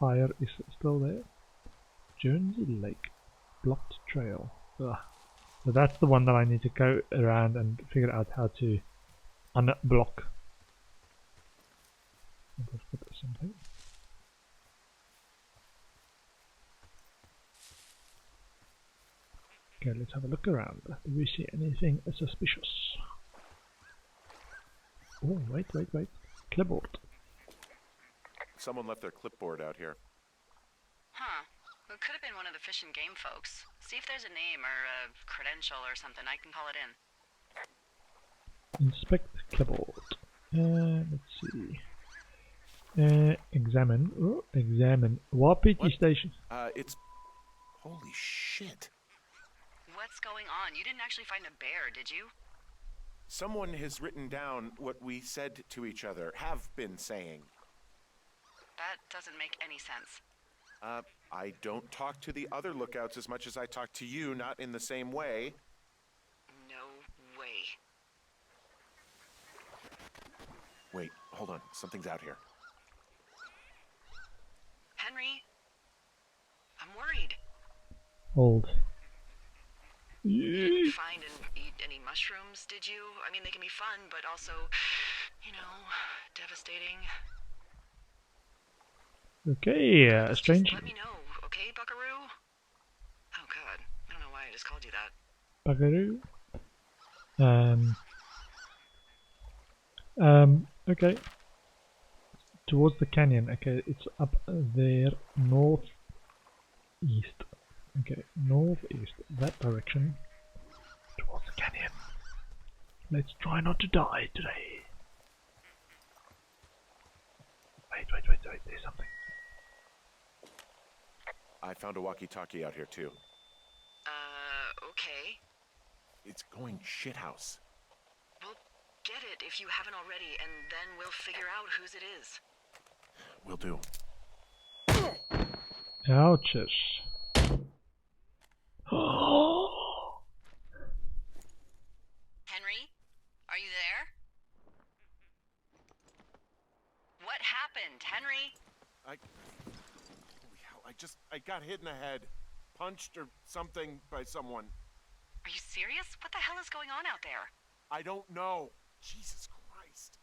S1: fire is still there. Jonesy Lake. Blocked trail. Ugh. So that's the one that I need to go around and figure out how to unblock. Let's put something. Okay, let's have a look around. Do we see anything suspicious? Oh, wait. Clipboard.
S2: Someone left their clipboard out here.
S3: Huh. It could have been one of the Fish and Game folks. See if there's a name or a credential or something. I can call it in.
S1: Inspect clipboard. Let's see. Examine. Oh, examine. Wapiti
S2: What?
S1: station.
S2: It's... Holy shit.
S3: What's going on? You didn't actually find a bear, did you?
S2: Someone has written down what we said to each other, have been saying.
S3: That doesn't make any sense.
S2: I don't talk to the other lookouts as much as I talk to you, not in the same way.
S3: No way.
S2: Wait, hold on. Something's out here.
S3: Henry? I'm worried.
S1: Hold.
S3: You didn't find and eat any mushrooms, did you? I mean, they can be fun, but also, you know, devastating.
S1: Okay,
S3: Just
S1: strange.
S3: let me know, okay, Buckaroo? Oh god, I don't know why I just called you that.
S1: Buckaroo. Okay. Towards the canyon. Okay, it's up there, northeast. Okay, northeast, that direction. Towards the canyon. Let's try not to die today. Wait, there's something.
S2: I found a walkie-talkie out here, too.
S3: Okay.
S2: It's going shithouse.
S3: Well, get it if you haven't already, and then we'll figure out whose it is.
S2: Will do.
S1: Ouches.
S3: Henry? Are you there? What happened, Henry?
S2: Holy hell, I got hit in the head. Punched or something by someone.
S3: Are you serious? What the hell is going on out there?
S2: I don't know. Jesus Christ.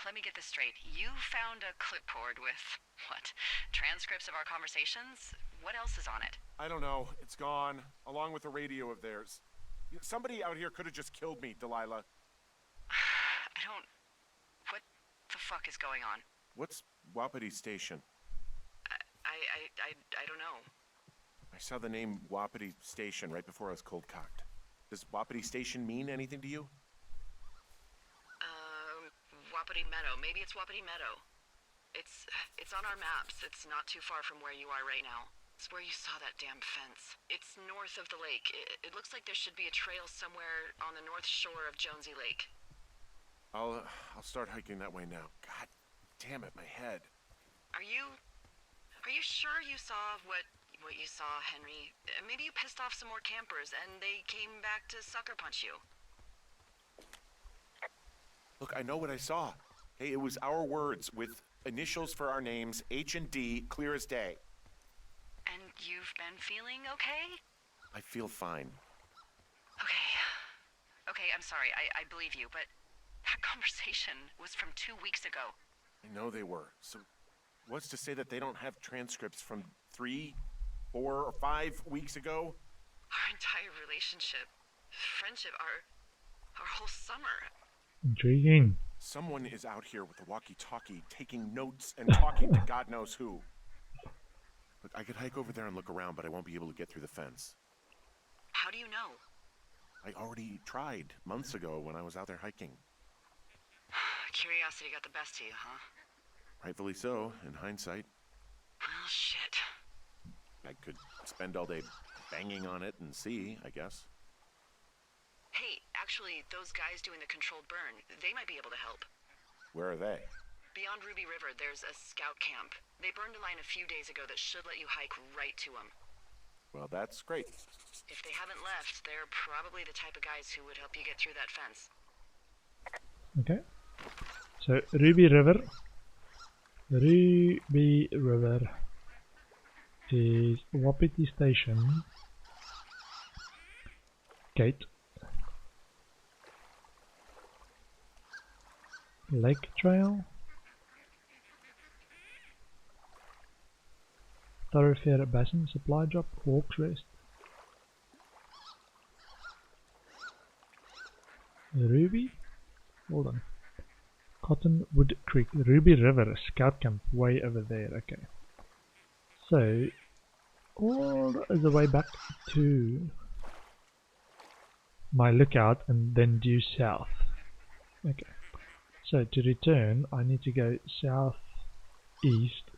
S3: Let me get this straight. You found a clipboard with, what, transcripts of our conversations? What else is on it?
S2: I don't know. It's gone, along with a radio of theirs. Somebody out here could have just killed me, Delilah.
S3: What the fuck is going on?
S2: What's Wapiti Station?
S3: I don't know.
S2: I saw the name Wapiti Station right before I was cold-cocked. Does Wapiti Station mean anything to you?
S3: Wapiti Meadow. Maybe it's Wapiti Meadow. It's on our maps. It's not too far from where you are right now. It's where you saw that damn fence. It's north of the lake. It looks like there should be a trail somewhere on the north shore of Jonesy Lake.
S2: I'll start hiking that way now. God damn it, my head.
S3: Are you sure you saw what you saw, Henry? Maybe you pissed off some more campers and they came back to sucker punch you.
S2: Look, I know what I saw. Hey, it was our words with initials for our names, H and D, clear as day.
S3: And you've been feeling okay?
S2: I feel fine.
S3: Okay, I'm sorry. I believe you, but that conversation was from 2 weeks ago.
S2: I know they were. So what's to say that they don't have transcripts from 3, 4, or 5 weeks ago?
S3: Our entire relationship, friendship, our whole summer.
S1: Intriguing.
S2: Someone is out here with a walkie-talkie taking notes and talking to God knows who. Look, I could hike over there and look around, but I won't be able to get through the fence.
S3: How do you know?
S2: I already tried months ago when I was out there hiking.
S3: Curiosity got the best of you, huh?
S2: Rightfully so, in hindsight.
S3: Well, shit.
S2: I could spend all day banging on it and see, I guess.
S3: Hey, actually, those guys doing the controlled burn, they might be able to help.
S2: Where are they?
S3: Beyond Ruby River, there's a scout camp. They burned a line a few days ago that should let you hike right to them.
S2: Well, that's great.
S3: If they haven't left, they're probably the type of guys who would help you get through that fence.
S1: Okay. So Ruby River. Ruby River. is Wapiti Station Gate, Lake Trail, Thoroughfare Basin, Supply Drop, Hawks Rest, Ruby, hold on, Cottonwood Creek, Ruby River, Scout Camp, way over there, okay. So, all the way back to my lookout and then due south. Okay, so to return I need to go south east,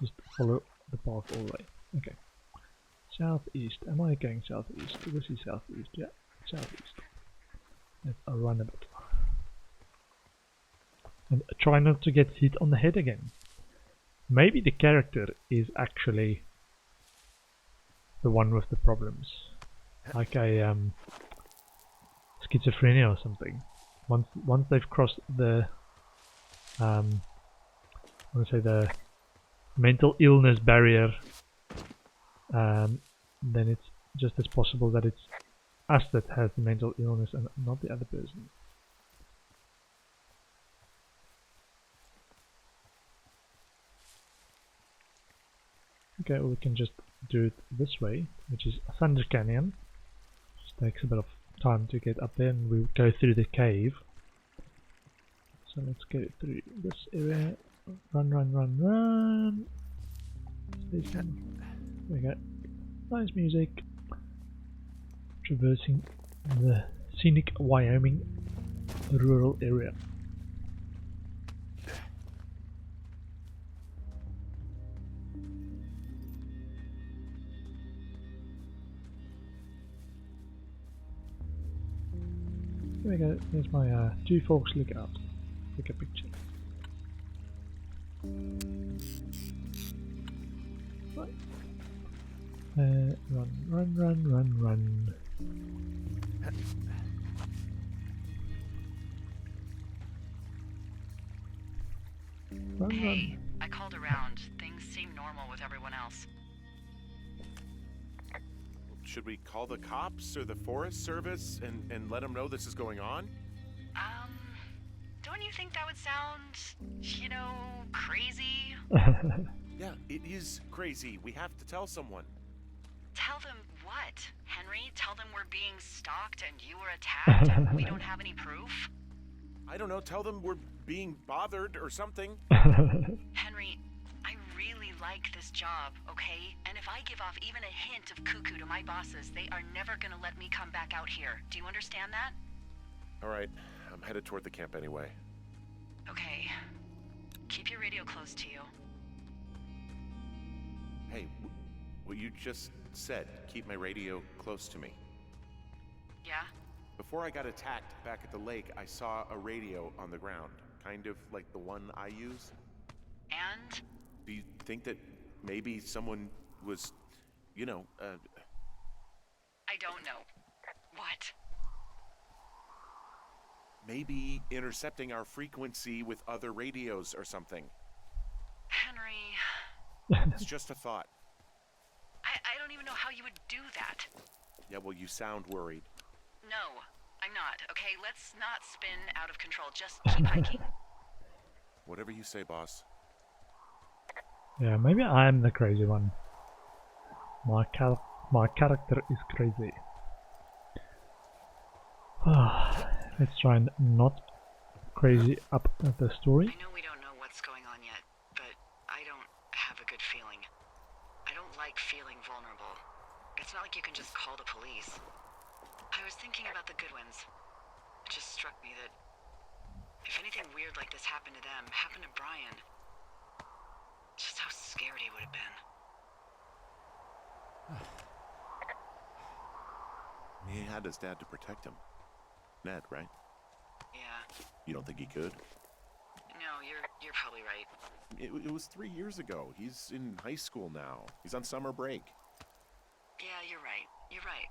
S1: just follow the path all the way. Okay, southeast, am I going southeast? This is southeast, yeah, southeast. Let's run a bit. And try not to get hit on the head again. Maybe the character is actually the one with the problems. Like a schizophrenia or something. Once they've crossed the I want to say the mental illness barrier, then it's just as possible that it's us that has the mental illness and not the other person. Okay, or we can just do it this way, which is Thunder Canyon. Just takes a bit of time to get up there, and we go through the cave. So let's go through this area. Run, run, run, run. There we go. Nice music. Traversing the scenic Wyoming rural area. There we go, there's my Two Forks lookout. Take a picture. Right. Run, run, run, run, run. Run,
S3: Hey,
S1: run.
S3: I called around. Things seem normal with everyone else.
S2: Should we call the cops or the Forest Service and let them know this is going on?
S3: Don't you think that would sound, you know, crazy?
S2: Yeah, it is crazy. We have to tell someone.
S3: Tell them what, Henry? Tell them we're being stalked and you were attacked and we don't have any proof?
S2: I don't know, tell them we're being bothered or something.
S3: Henry, I really like this job, okay? And if I give off even a hint of cuckoo to my bosses, they are never gonna let me come back out here. Do you understand that?
S2: All right, I'm headed toward the camp anyway.
S3: Okay. Keep your radio close to you.
S2: Hey, what you just said, keep my radio close to me.
S3: Yeah?
S2: Before I got attacked back at the lake, I saw a radio on the ground, kind of like the one I use.
S3: And?
S2: Do you think that maybe someone was, you know,
S3: I don't know. What?
S2: maybe intercepting our frequency with other radios or something?
S3: Henry,
S2: It's just a thought.
S3: I don't even know how you would do that.
S2: Yeah, well, you sound worried.
S3: No, I'm not, okay? Let's not spin out of control. Just keep hiking.
S2: Whatever you say, boss.
S1: Yeah, maybe I'm the crazy one. My character is crazy. Let's try and not crazy up the story.
S3: I know we don't know what's going on yet, but I don't have a good feeling. I don't like feeling vulnerable. It's not like you can just call the police. I was thinking about the Goodwins. It just struck me that if anything weird like this happened to them, happened to Brian, just how scared he would have been.
S2: He had his dad to protect him. Ned, right?
S3: Yeah.
S2: You don't think he could?
S3: No, you're probably right.
S2: It was 3 years ago. He's in high school now. He's on summer break.
S3: Yeah, you're right. You're right.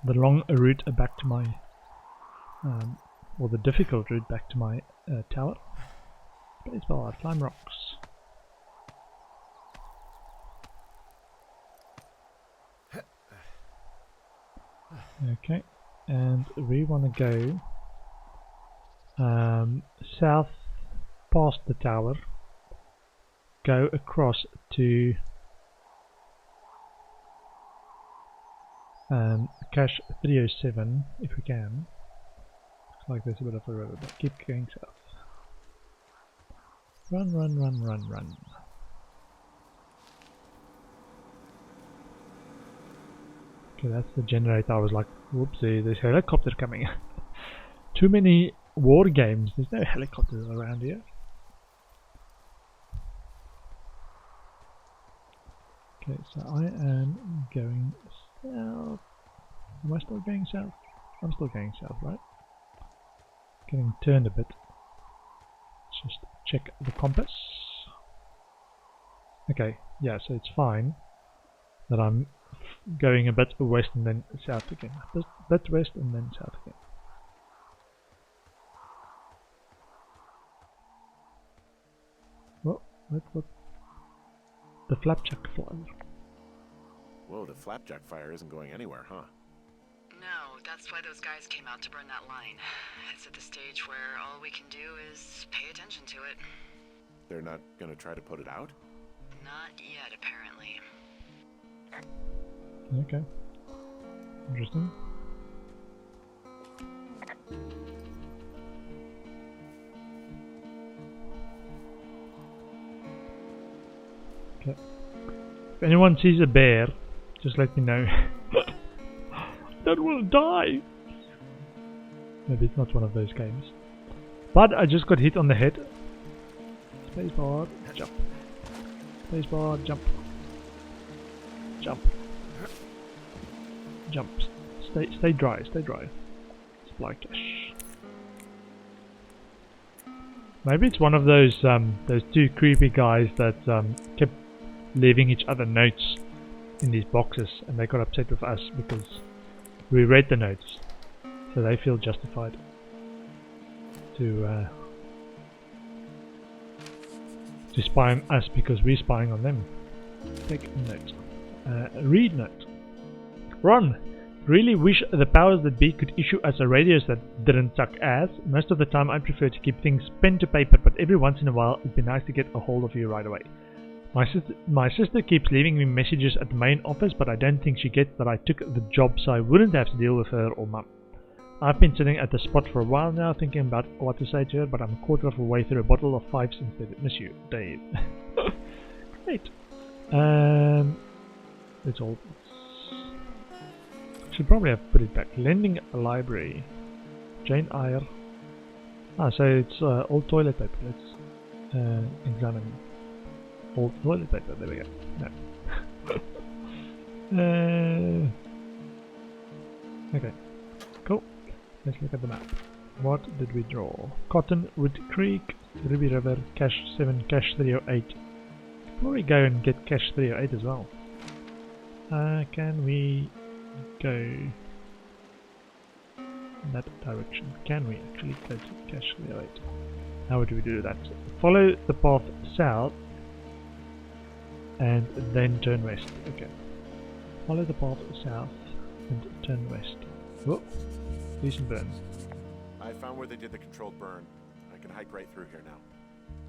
S1: the long route back to my, or the difficult route back to my tower. Spacebar, climb rocks. Okay, and we want to go south past the tower, go across to cache 307 if we can. Looks like there's a bit of a river, but keep going south. Run, run, run, run, run. Okay, that's the generator. I was like, whoopsie, there's a helicopter coming. Too many war games. There's no helicopters around here. Okay, so I am going south. Am I still going south? I'm still going south, right? Getting turned a bit. Let's just check the compass. Okay, yeah, so it's fine that I'm going a bit west and then south again. A bit west and then south again. What? The flapjack fire.
S2: Whoa, the flapjack fire isn't going anywhere, huh?
S3: No, that's why those guys came out to burn that line. It's at the stage where all we can do is pay attention to it.
S2: They're not gonna try to put it out?
S3: Not yet, apparently.
S1: Okay. Interesting. Okay. If anyone sees a bear, just let me know. I don't want to die! Maybe it's not one of those games. But I just got hit on the head. Spacebar, jump. Spacebar, jump. Jump. Jump. Stay dry, stay dry. Supply cache. Maybe it's one of those two creepy guys that kept leaving each other notes in these boxes, and they got upset with us because we read the notes, so they feel justified to spy on us because we're spying on them. Take note. Read note. Ron, really wish the powers that be could issue us a radios that didn't suck ass. Most of the time I prefer to keep things pen to paper, but every once in a while it'd be nice to get a hold of you right away. My sister keeps leaving me messages at the main office, but I don't think she gets that I took the job so I wouldn't have to deal with her or mum. I've been sitting at the spot for a while now thinking about what to say to her, but I'm a quarter of a way through a bottle of 5s instead. Miss you, Dave. Great. It's all. Should probably have put it back. Lending a library. Jane Eyre. Ah, so it's old toilet paper. Let's examine. Old toilet paper. There we go. No. Okay. Cool. Let's look at the map. What did we draw? Cottonwood Creek, Ruby River, Cache 7, Cache 308. Probably go and get Cache 308 as well. Can we go in that direction? Can we actually go to Cache 308? How would we do that? Follow the path south and then turn west. Okay. Follow the path south and turn west. Whoop. Decent burn.
S2: I found where they did the controlled burn. I can hike right through here now.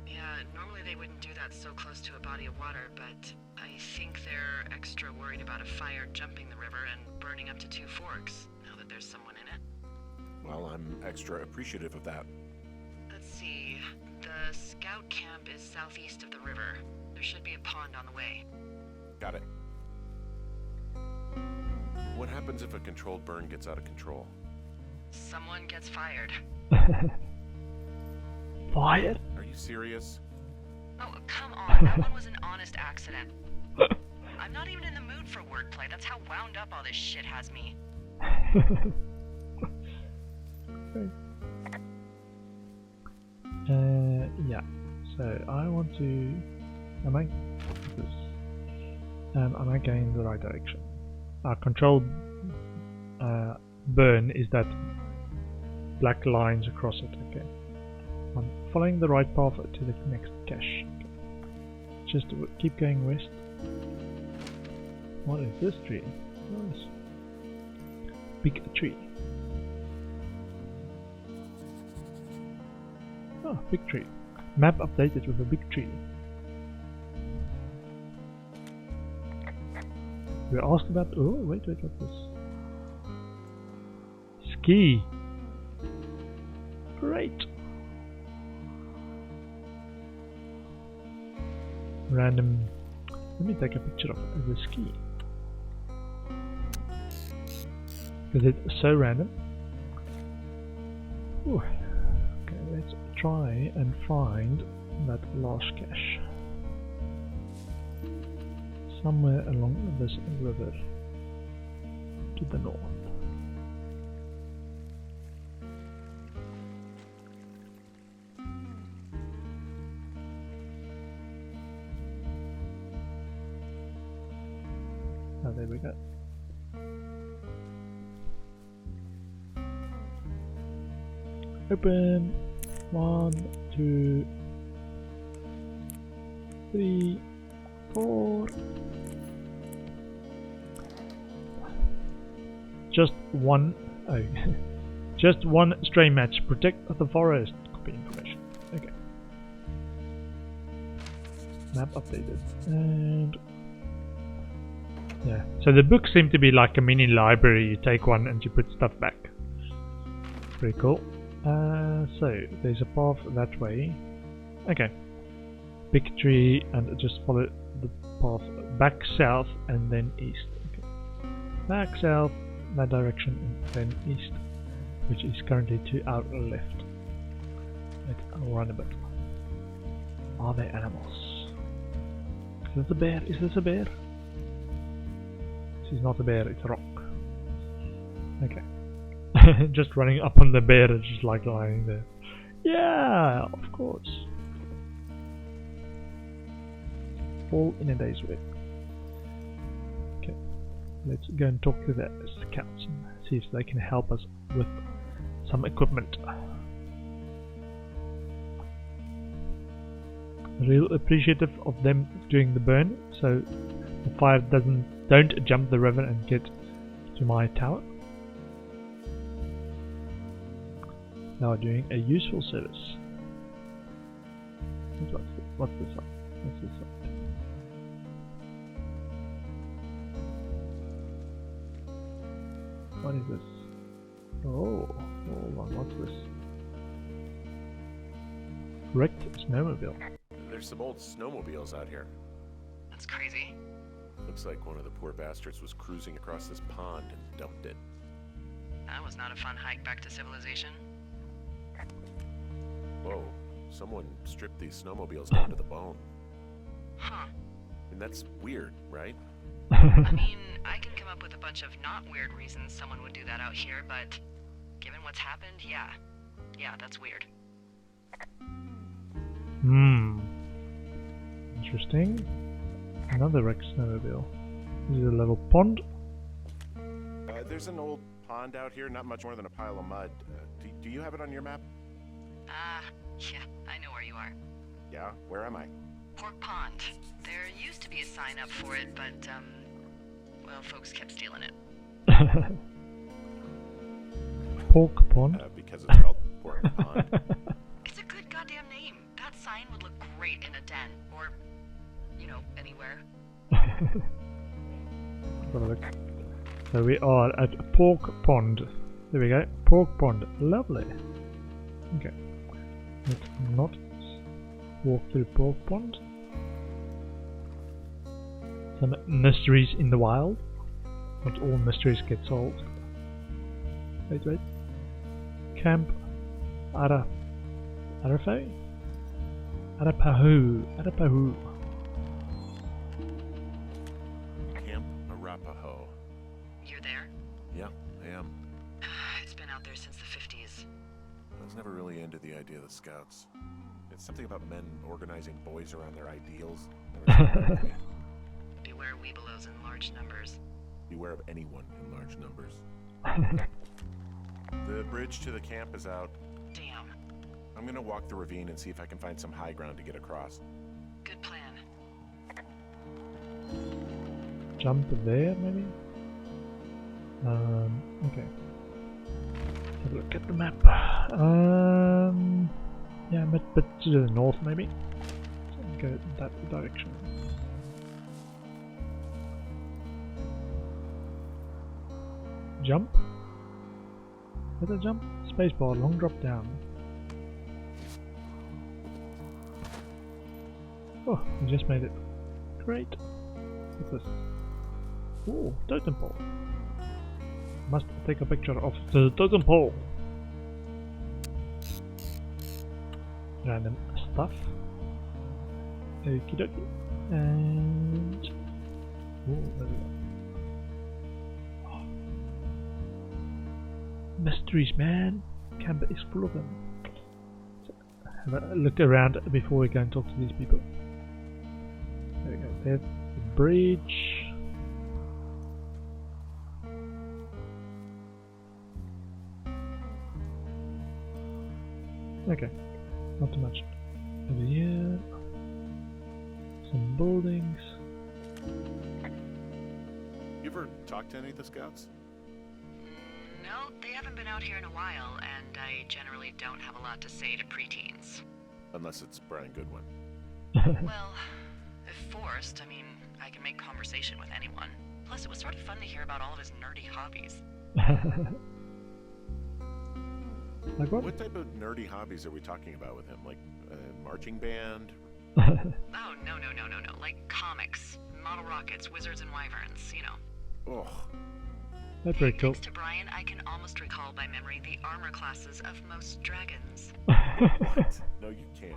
S3: Yeah, normally they wouldn't do that so close to a body of water, but I think they're extra worried about a fire jumping the river and burning up to 2 forks, now that there's someone in it.
S2: Well, I'm extra appreciative of that.
S3: Let's see. The scout camp is southeast of the river. There should be a pond on the way.
S2: Got it. What happens if a controlled burn gets out of control?
S3: Someone gets fired.
S1: Fired?
S2: Are you serious?
S3: Oh, come on. That one was an honest accident. I'm not even in the mood for wordplay. That's how wound up all this shit has me.
S1: Yeah. So I want to. Am I going in the right direction? Control burn is that black lines across it. Okay. I'm following the right path to the next cache. Okay. Just keep going west. What is this tree? Nice. Big tree. Oh, big tree. Map updated with a big tree. We asked about. Oh, wait, what's this? Ski. Great. Random. Let me take a picture of the ski. Because it's so random. Ooh. Okay, let's try and find that last cache. Somewhere along this river to the north. Oh, there we go. Open. 1, 2, 3, 4. Just one. Oh, just one stray match. Protect the forest. Copy information. Okay. Map updated. And yeah. So the books seem to be like a mini library. You take one and you put stuff back. Pretty cool. So there's a path that way. Okay. Big tree, and just follow the path back south and then east. Okay. Back south, that direction, and then east, which is currently to our left. Let's run a bit. Are there animals? Is this a bear? Is this a bear? This is not a bear, it's a rock. Okay. Just running up on the bear and just like lying there. Yeah, of course. All in a day's work. Okay, let's go and talk to the scouts and see if they can help us with some equipment. Real appreciative of them doing the burn, so the fire don't jump the river and get to my tower. Now doing a useful service. What's this up? What's this up? What is this? Oh, hold on, what's this? Wrecked snowmobile.
S2: There's some old snowmobiles out here.
S3: That's crazy.
S2: Looks like one of the poor bastards was cruising across this pond and dumped it.
S3: That was not a fun hike back to civilization.
S2: Whoa, someone stripped these snowmobiles down to the bone.
S3: Huh.
S2: And that's weird, right?
S3: I mean, I can come up with a bunch of not weird reasons someone would do that out here, but given what's happened, yeah. Yeah, that's weird.
S1: Interesting. Another wrecked snowmobile. This is a little pond.
S2: There's an old pond out here, not much more than a pile of mud. Do you have it on your map?
S3: Yeah, I know where you are.
S2: Yeah? Where am I?
S3: Pork Pond. There used to be a sign up for it, but, well, folks kept stealing it.
S1: Pork pond?
S2: Because it's called Pork Pond.
S3: It's a good goddamn name. That sign would look great in a den, or, you know, anywhere.
S1: So we are at Pork Pond. There we go. Pork Pond. Lovely. Okay. Let's not walk through Pork Pond. Some mysteries in the wild. Not all mysteries get solved. Wait. Camp Arapahu.
S2: Camp Arapaho.
S3: You're there?
S2: Yeah, I am.
S3: It's been out there since the 50s.
S2: I was never really into the idea of the Scouts. It's something about men organizing boys around their ideals. Never
S3: Beware weebelows in large numbers.
S2: Beware of anyone in large numbers. The bridge to the camp is out.
S3: Damn.
S2: I'm gonna walk the ravine and see if I can find some high ground to get across.
S3: Good plan.
S1: Jump there, maybe? Okay. Have a look at the map. Yeah, but to the north, maybe? So go that direction. Jump? Let it jump? Spacebar, long drop down. Oh, we just made it. Great. What's this? Oh, totem pole. Must take a picture of the totem pole. Random stuff. Okie dokie. And... oh, there we go. Oh. Mysteries, man. Camp is full of them. So, have a look around before we go and talk to these people. There we go. There's the bridge. Okay, not too much. Over here, some buildings.
S2: You ever talked to any of the scouts?
S3: No, they haven't been out here in a while, and I generally don't have a lot to say to preteens.
S2: Unless it's Brian Goodwin.
S3: Well, if forced, I mean, I can make conversation with anyone. Plus, it was sort of fun to hear about all of his nerdy hobbies.
S1: Like what?
S2: What type of nerdy hobbies are we talking about with him? Like marching band?
S3: Oh, no. Like comics, model rockets, wizards and wyverns, you know.
S2: Oh,
S1: That's very cool.
S3: Thanks to Brian, I can almost recall by memory the armor classes of most dragons.
S2: what? No, you can't.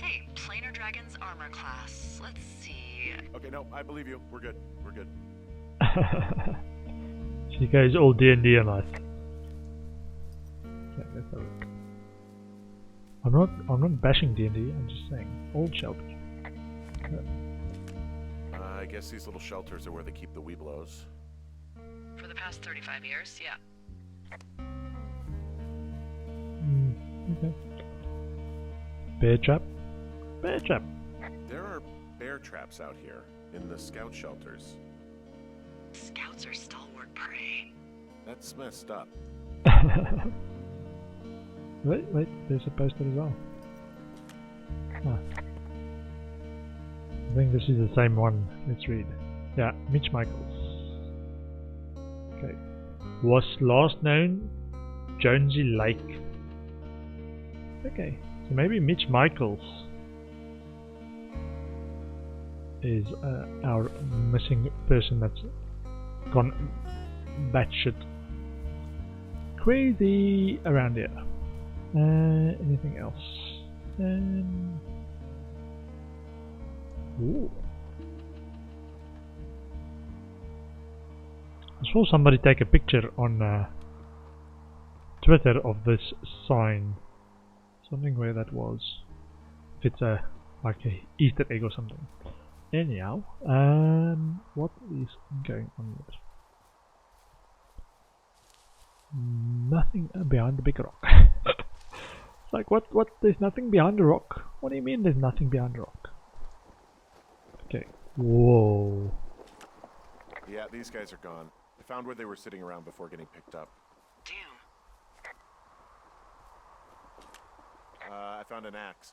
S3: Hey, planar dragon's armor class. Let's see.
S2: Okay, no, I believe you. We're good. We're good.
S1: She goes all D&D on us. Okay, let's have a look. I'm not bashing D&D. I'm just saying old shelter.
S2: I guess these little shelters are where they keep the Weeblos.
S3: For the past 35 years, yeah.
S1: Okay. Bear trap. Bear trap.
S2: There are bear traps out here in the scout shelters.
S3: Scouts are stalwart prey.
S2: That's messed up.
S1: Wait, there's a poster as well. Ah. I think this is the same one. Let's read. Yeah, Mitch Michaels. Okay. Was last known Jonesy Lake. Okay, so maybe Mitch Michaels is our missing person that's gone batshit crazy around here. Anything else? Ooh. I saw somebody take a picture on Twitter of this sign. Something where that was. If it's like a Easter egg or something. Anyhow, what is going on here? Nothing behind the big rock. It's like what? There's nothing behind the rock. What do you mean there's nothing behind the rock? Okay. Whoa.
S2: Yeah, these guys are gone. I found where they were sitting around before getting picked up.
S3: Damn.
S2: I found an axe.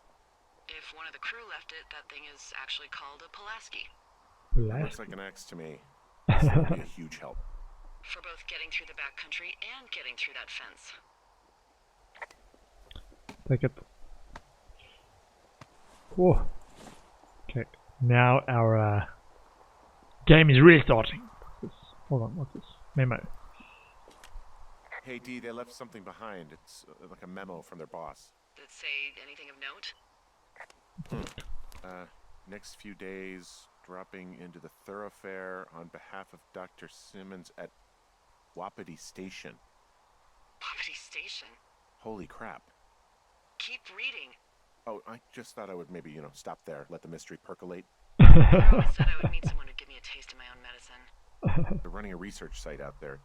S3: If one of the crew left it, that thing is actually called a Pulaski.
S2: Looks like an axe to me. This would be a huge help.
S3: For both getting through the backcountry and getting through that fence.
S1: Take it. Whoa. Okay. Now our game is really starting. What's this? Hold on. What's this? Memo.
S2: Hey, D, they left something behind. It's like a memo from their boss.
S3: Did it say anything of note?
S2: Next few days, dropping into the thoroughfare on behalf of Dr. Simmons at Wapiti Station.
S3: Wapiti Station?
S2: Holy crap.
S3: Keep reading.
S2: Oh, I just thought I would maybe, stop there, let the mystery percolate.
S3: I always said I would meet someone who'd give me a taste of my own medicine.
S2: They're running a research site out there.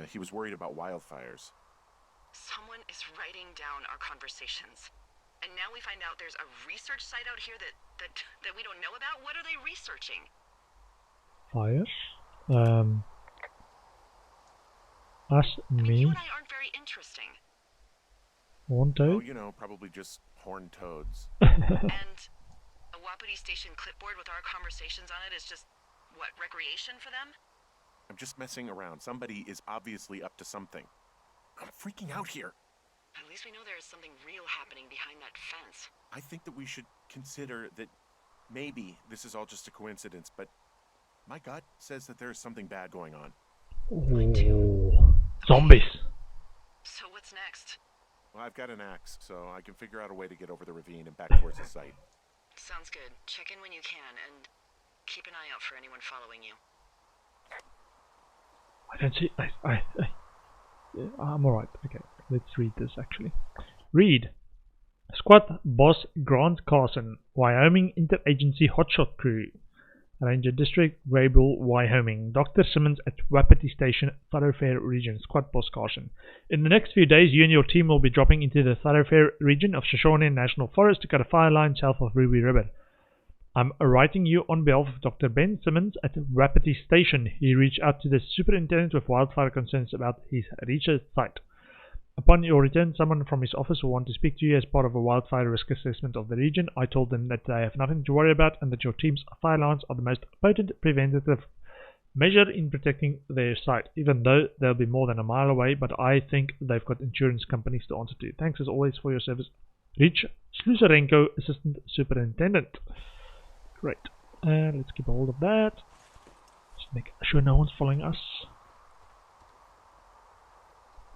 S2: He was worried about wildfires.
S3: Someone is writing down our conversations. And now we find out there's a research site out here that we don't know about? What are they researching?
S1: Fires. Us,
S3: I mean,
S1: me,
S3: you and I aren't very interesting.
S1: horn
S2: Oh,
S1: toad.
S2: you know, probably just horned toads.
S3: And a Wapiti Station clipboard with our conversations on it is just, what, recreation for them?
S2: I'm just messing around. Somebody is obviously up to something. I'm freaking out here.
S3: At least we know there is something real happening behind that fence.
S2: I think that we should consider that maybe this is all just a coincidence, but my gut says that there is something bad going on.
S1: Oh, zombies.
S3: So what's next?
S2: Well, I've got an axe, so I can figure out a way to get over the ravine and back towards the site.
S3: Sounds good. Check in when you can, and keep an eye out for anyone following you.
S1: I don't see. Yeah, I'm alright. Okay, let's read this actually. Read. Squad Boss Grant Carson, Wyoming Interagency Hotshot Crew. Ranger District, Grable, Wyoming. Dr. Simmons at Wapiti Station, Thoroughfare Region. Squad Boss Carson. In the next few days, you and your team will be dropping into the Thoroughfare Region of Shoshone National Forest to cut a fire line south of Ruby River. I'm writing you on behalf of Dr. Ben Simmons at Wapiti Station. He reached out to the superintendent with wildfire concerns about his research site. Upon your return, someone from his office will want to speak to you as part of a wildfire risk assessment of the region. I told them that they have nothing to worry about and that your team's fire lines are the most potent preventative measure in protecting their site, even though they'll be more than a mile away, but I think they've got insurance companies to answer to. Thanks as always for your service. Rich Slusarenko, Assistant Superintendent. Great. Let's keep a hold of that. Just make sure no one's following us.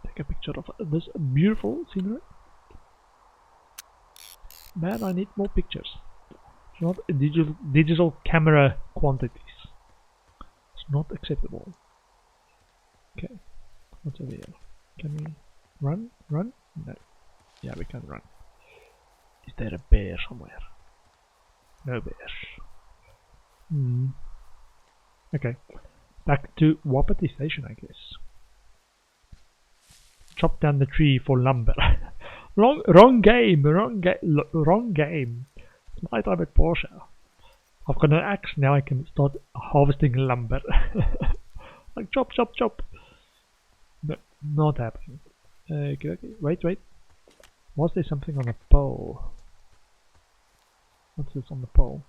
S1: Take a picture of this beautiful scenery. Man, I need more pictures. It's not digital camera quantities. It's not acceptable. Okay. What's over here? Can we run? Run? No. Yeah, we can run. Is there a bear somewhere? No bears. Okay. Back to Wapiti Station, I guess. Chop down the tree for lumber. wrong game. It's my time at Porsche. I've got an axe now. I can start harvesting lumber. Like chop. No, not happening. Okay. Wait. Was there something on the pole? What's this on the pole?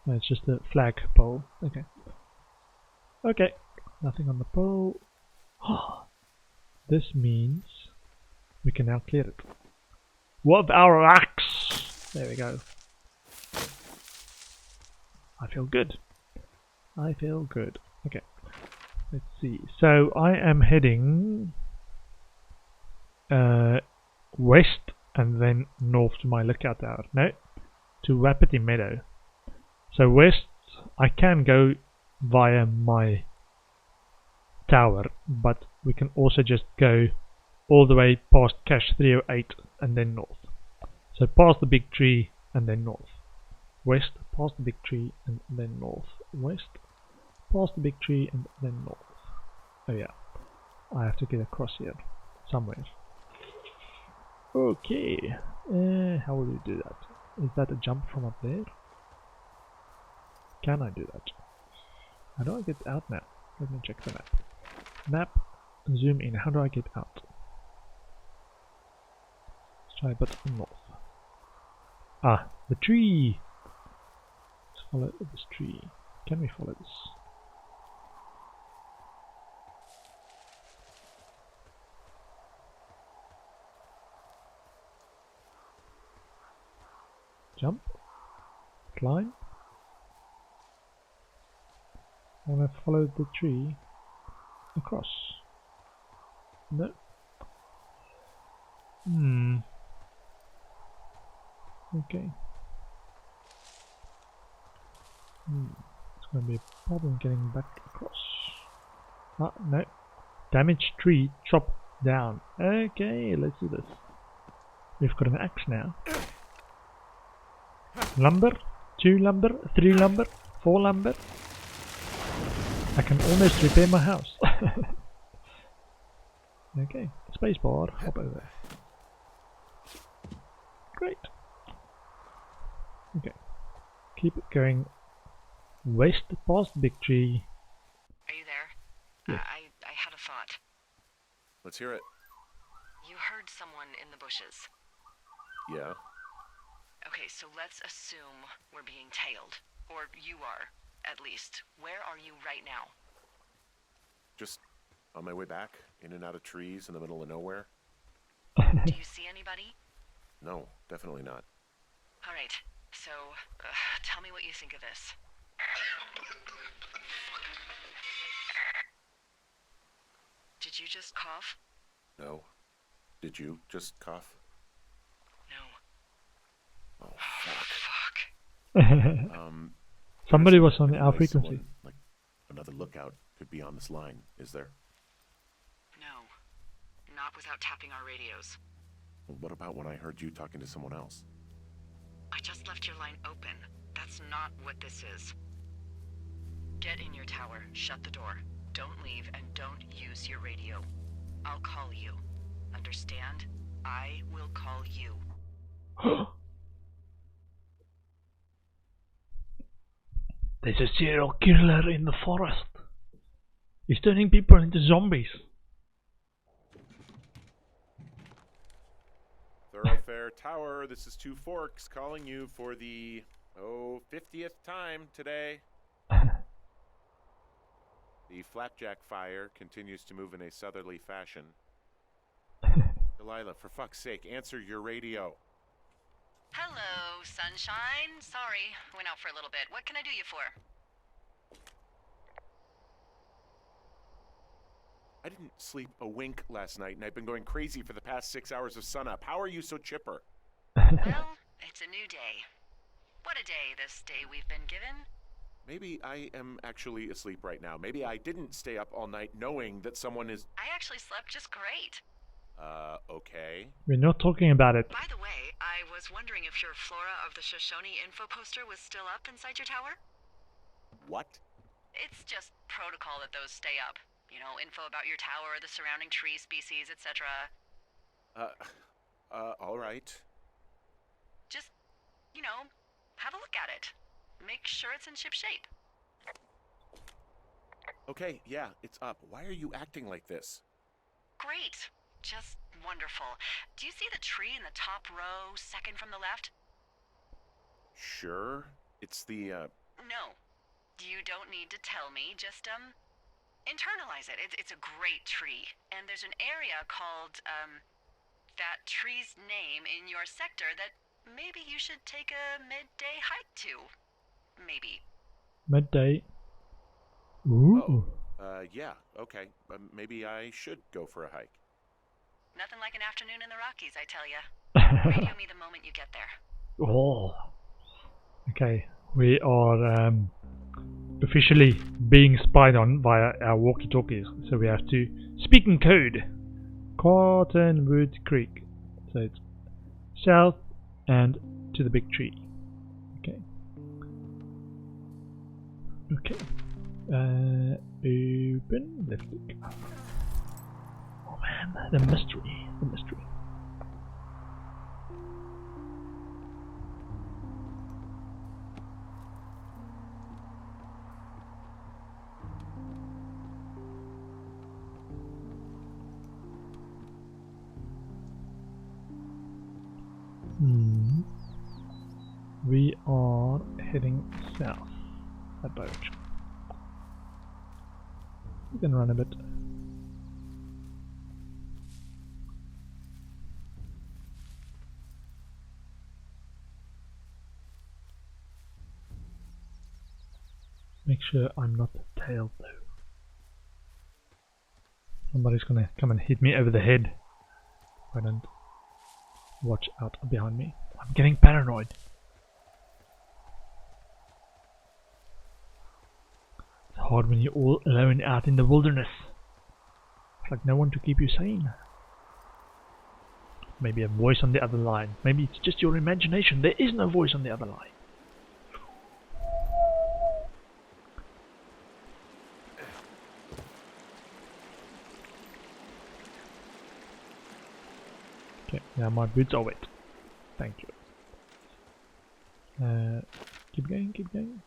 S1: No, it's just a flag pole. Okay. Nothing on the pole. This means we can now clear it. With our axe! There we go. I feel good. Okay. Let's see. So I am heading west and then north to my lookout tower. No, to Wapiti Meadow. So west, I can go via my tower, but we can also just go all the way past Cache 308 and then north. So past the big tree and then north. West, past the big tree and then north. West, past the big tree and then north. Oh yeah, I have to get across here somewhere. Okay, how will we do that? Is that a jump from up there? Can I do that? How do I get out now? Let me check the map. Map, zoom in. How do I get out? Let's try but north. Ah, the tree! Let's follow this tree. Can we follow this? Jump. Climb. I want to follow the tree across. No. Okay. It's going to be a problem getting back across. Ah, no. Damaged tree, chop down. Okay, let's do this. We've got an axe now. Lumber, 2 lumber, 3 lumber, 4 lumber. I can almost repair my house. Okay, spacebar, hop over. Great. Okay, keep it going west past the big tree.
S3: Are you there?
S1: Yes.
S3: I had a thought.
S2: Let's hear it.
S3: You heard someone in the bushes.
S2: Yeah.
S3: Okay, so let's assume we're being tailed. Or you are, at least. Where are you right now?
S2: Just on my way back, in and out of trees in the middle of nowhere.
S3: Do you see anybody?
S2: No, definitely not.
S3: All right, so tell me what you think of this. Did you just cough?
S2: No. Did you just cough?
S3: No.
S2: Oh, fuck.
S1: Somebody was on
S2: Any
S1: our
S2: way
S1: frequency.
S2: someone, like another lookout could be on this line, is there?
S3: No. Not without tapping our radios.
S2: Well, what about when I heard you talking to someone else?
S3: I just left your line open. That's not what this is. Get in your tower, shut the door. Don't leave and don't use your radio. I'll call you. Understand? I will call you.
S1: There's a serial killer in the forest. He's turning people into zombies.
S2: Thoroughfare Tower, this is Two Forks calling you for the, 50th time today. The flapjack fire continues to move in a southerly fashion. Delilah, for fuck's sake, answer your radio.
S4: Hello, sunshine. Sorry, went out for a little bit. What can I do you for?
S2: I didn't sleep a wink last night, and I've been going crazy for the past 6 hours of sunup. How are you so chipper?
S4: Well, it's a new day. What a day, this day we've been given.
S2: Maybe I am actually asleep right now. Maybe I didn't stay up all night knowing that someone is...
S4: I actually slept just great.
S2: Okay.
S1: We're not talking about it.
S3: By the way, I was wondering if your Flora of the Shoshone info poster was still up inside your tower?
S2: What?
S4: It's just protocol that those stay up. You know, info about your tower, the surrounding tree species, etc.
S2: All right.
S4: Just, you know, have a look at it. Make sure it's in ship shape.
S2: Okay, yeah, it's up. Why are you acting like this?
S4: Great. Just wonderful. Do you see the tree in the top row, second from the left?
S2: Sure. It's the,
S4: No. You don't need to tell me. Just, internalize it. It's a great tree. And there's an area called, that tree's name in your sector that maybe you should take a midday hike to. Maybe.
S1: Midday. Ooh.
S2: yeah, okay. Maybe I should go for a hike.
S4: Nothing like an afternoon in the Rockies, I tell ya. Radio me the moment you get there.
S1: Oh. Okay, we are officially being spied on via our walkie-talkies, so we have to speak in code. Cottonwood Creek. So it's south and to the big tree. Okay. Okay. Open. Left click. Oh man, the mystery. The mystery. We are heading south that direction. We can run a bit. Make sure I'm not tailed though. Somebody's gonna come and hit me over the head. I don't watch out behind me. I'm getting paranoid. It's hard when you're all alone out in the wilderness. It's like no one to keep you sane. Maybe a voice on the other line. Maybe it's just your imagination. There is no voice on the other line. Yeah, my boots are wet. Thank you. Keep going, keep going.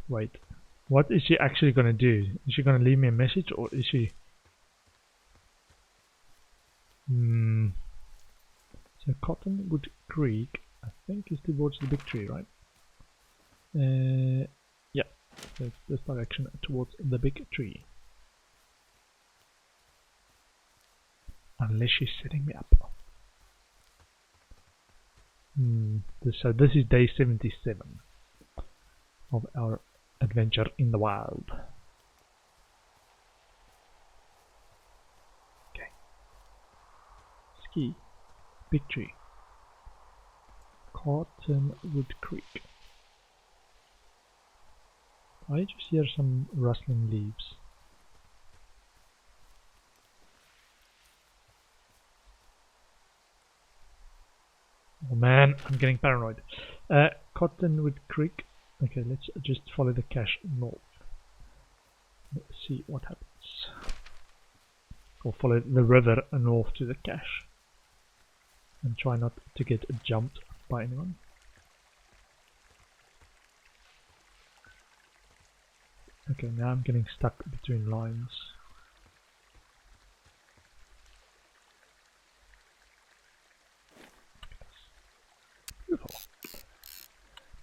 S1: Wait, what is she actually gonna do? Is she gonna leave me a message, or is she... So Cottonwood Creek, I think, is towards the big tree, right? Yeah, so it's this direction towards the big tree. Unless she's setting me up. So this is day 77 of our adventure in the wild. Okay. Ski. Big tree. Cottonwood Creek. I just hear some rustling leaves. Oh man, I'm getting paranoid. Cottonwood Creek. Okay, let's just follow the cache north. Let's see what happens. Or follow the river north to the cache. And try not to get jumped by anyone. Okay, now I'm getting stuck between lines. Beautiful.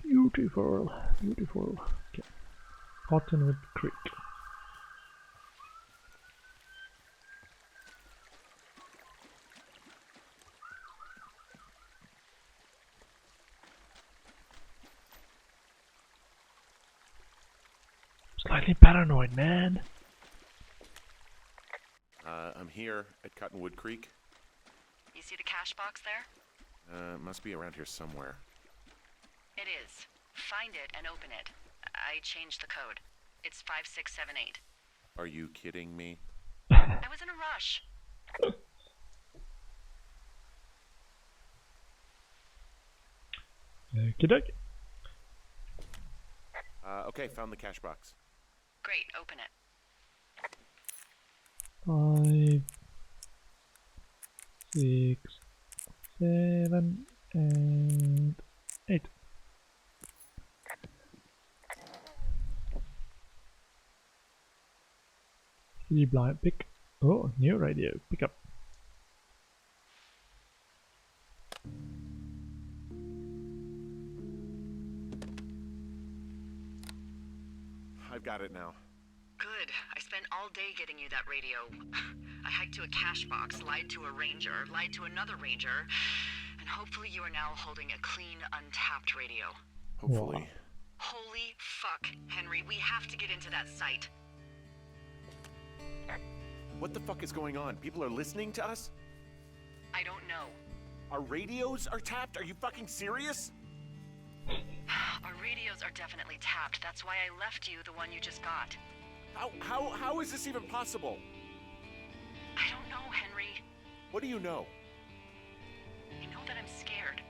S1: Beautiful. Beautiful. Okay. Cottonwood Creek. Slightly paranoid, man.
S2: I'm here at Cottonwood Creek.
S4: You see the cash box there?
S2: Must be around here somewhere.
S4: It is. Find it and open it. I changed the code. It's 5678.
S2: Are you kidding me?
S4: I was in a rush.
S1: Okey-doke.
S2: Okay, found the cash box.
S4: Great, open it.
S1: 5, 6, 7, and 8. CD blind pick. Oh, new radio. Pick up.
S2: I've got it now.
S3: Good. I spent all day getting you that radio. I hiked to a cash box, lied to a ranger, lied to another ranger, and hopefully you are now holding a clean, untapped radio.
S2: Hopefully.
S1: Wow.
S3: Holy fuck, Henry, we have to get into that site.
S2: What the fuck is going on? People are listening to us?
S4: I don't know.
S2: Our radios are tapped? Are you fucking serious?
S4: Our radios are definitely tapped. That's why I left you the one you just got.
S2: How is this even possible?
S4: I don't know, Henry.
S2: What do you know?
S4: I know that I'm scared.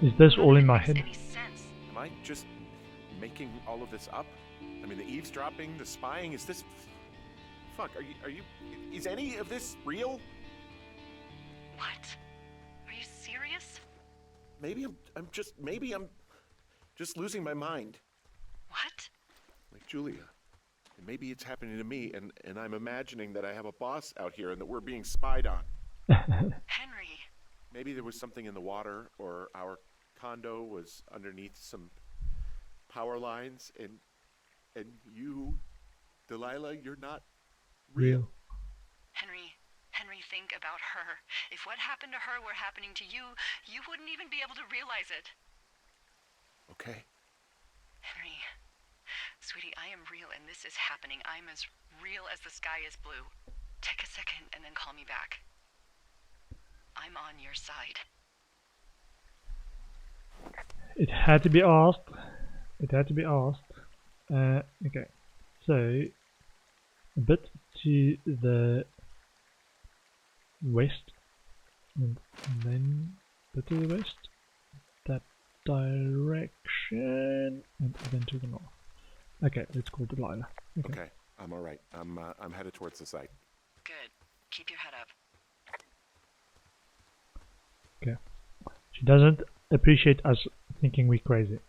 S1: Is this all in my
S4: None of it
S1: head?
S4: makes any sense.
S2: Am I just making all of this up? I mean, the eavesdropping, the spying, is this... Fuck, is any of this real?
S4: What? Are you serious?
S2: Maybe I'm just losing my mind.
S4: What?
S2: Like Julia. And maybe it's happening to me, and I'm imagining that I have a boss out here and that we're being spied on.
S4: Henry.
S2: Maybe there was something in the water, or our condo was underneath some power lines, and you, Delilah, you're not real.
S4: Henry, think about her. If what happened to her were happening to you, you wouldn't even be able to realize it.
S2: Okay.
S4: Henry, sweetie, I am real and this is happening. I'm as real as the sky is blue. Take a second and then call me back. I'm on your side.
S1: It had to be asked. It had to be asked. Okay, so a bit to the west, and then a bit to the west, that direction, and then to the north. Okay, let's call Delilah.
S2: Okay, I'm all right. I'm headed towards the site.
S4: Good. Keep your head up.
S1: Okay. She doesn't appreciate us thinking we're crazy.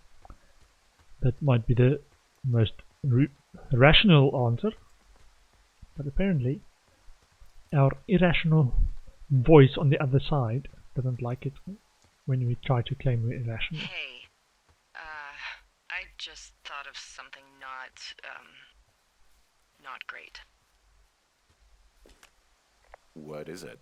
S1: That might be the most rational answer, but apparently our irrational voice on the other side doesn't like it when we try to claim we're irrational.
S3: Hey, I just thought of something not great.
S2: What is it?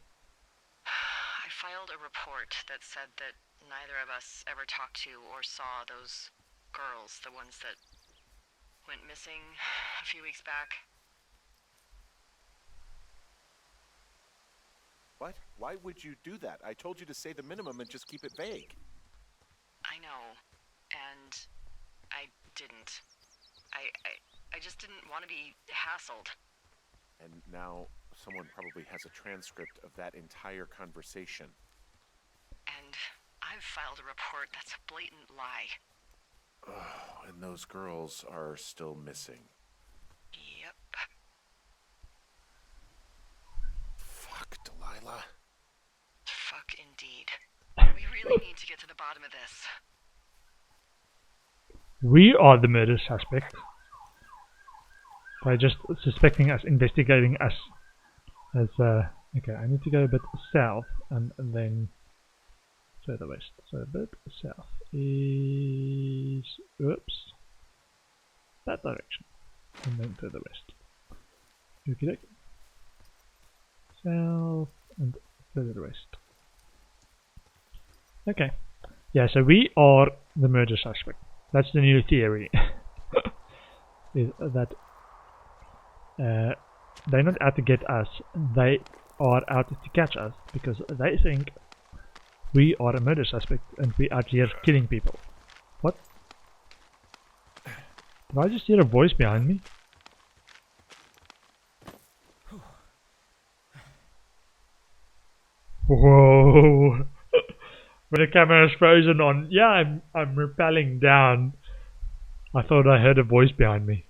S3: I filed a report that said that neither of us ever talked to or saw those girls, the ones that went missing a few weeks back.
S2: What? Why would you do that? I told you to say the minimum and just keep it vague.
S3: I know, and I didn't. I just didn't want to be hassled.
S2: And now someone probably has a transcript of that entire conversation.
S3: And I've filed a report that's a blatant lie.
S2: Oh, and those girls are still missing.
S3: Yep.
S2: Fuck, Delilah.
S3: Fuck indeed. We really need to get to the bottom of this.
S1: We are the murder suspect. By just suspecting us, investigating us as okay, I need to go a bit south and then further west. So a bit south is that direction. And then further west. Okay. South and further west. Okay. Yeah, so we are the murder suspect. That's the new theory. Is that they're not out to get us, they are out to catch us because they think we are a murder suspect and we are out here killing people. What? Did I just hear a voice behind me? Whoa! When the camera is frozen on, yeah, I'm rappelling down. I thought I heard a voice behind me.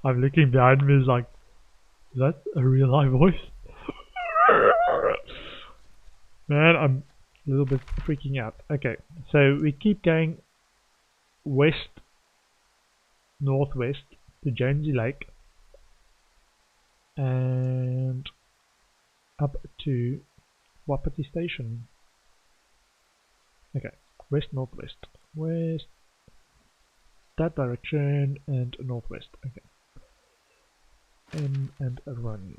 S1: I'm looking behind me, is like, is that a real live voice? Man, I'm a little bit freaking out. Okay, so we keep going west, northwest to Jonesy Lake and up to Wapiti Station. Okay, west, northwest, west, that direction and northwest. Okay. In and run.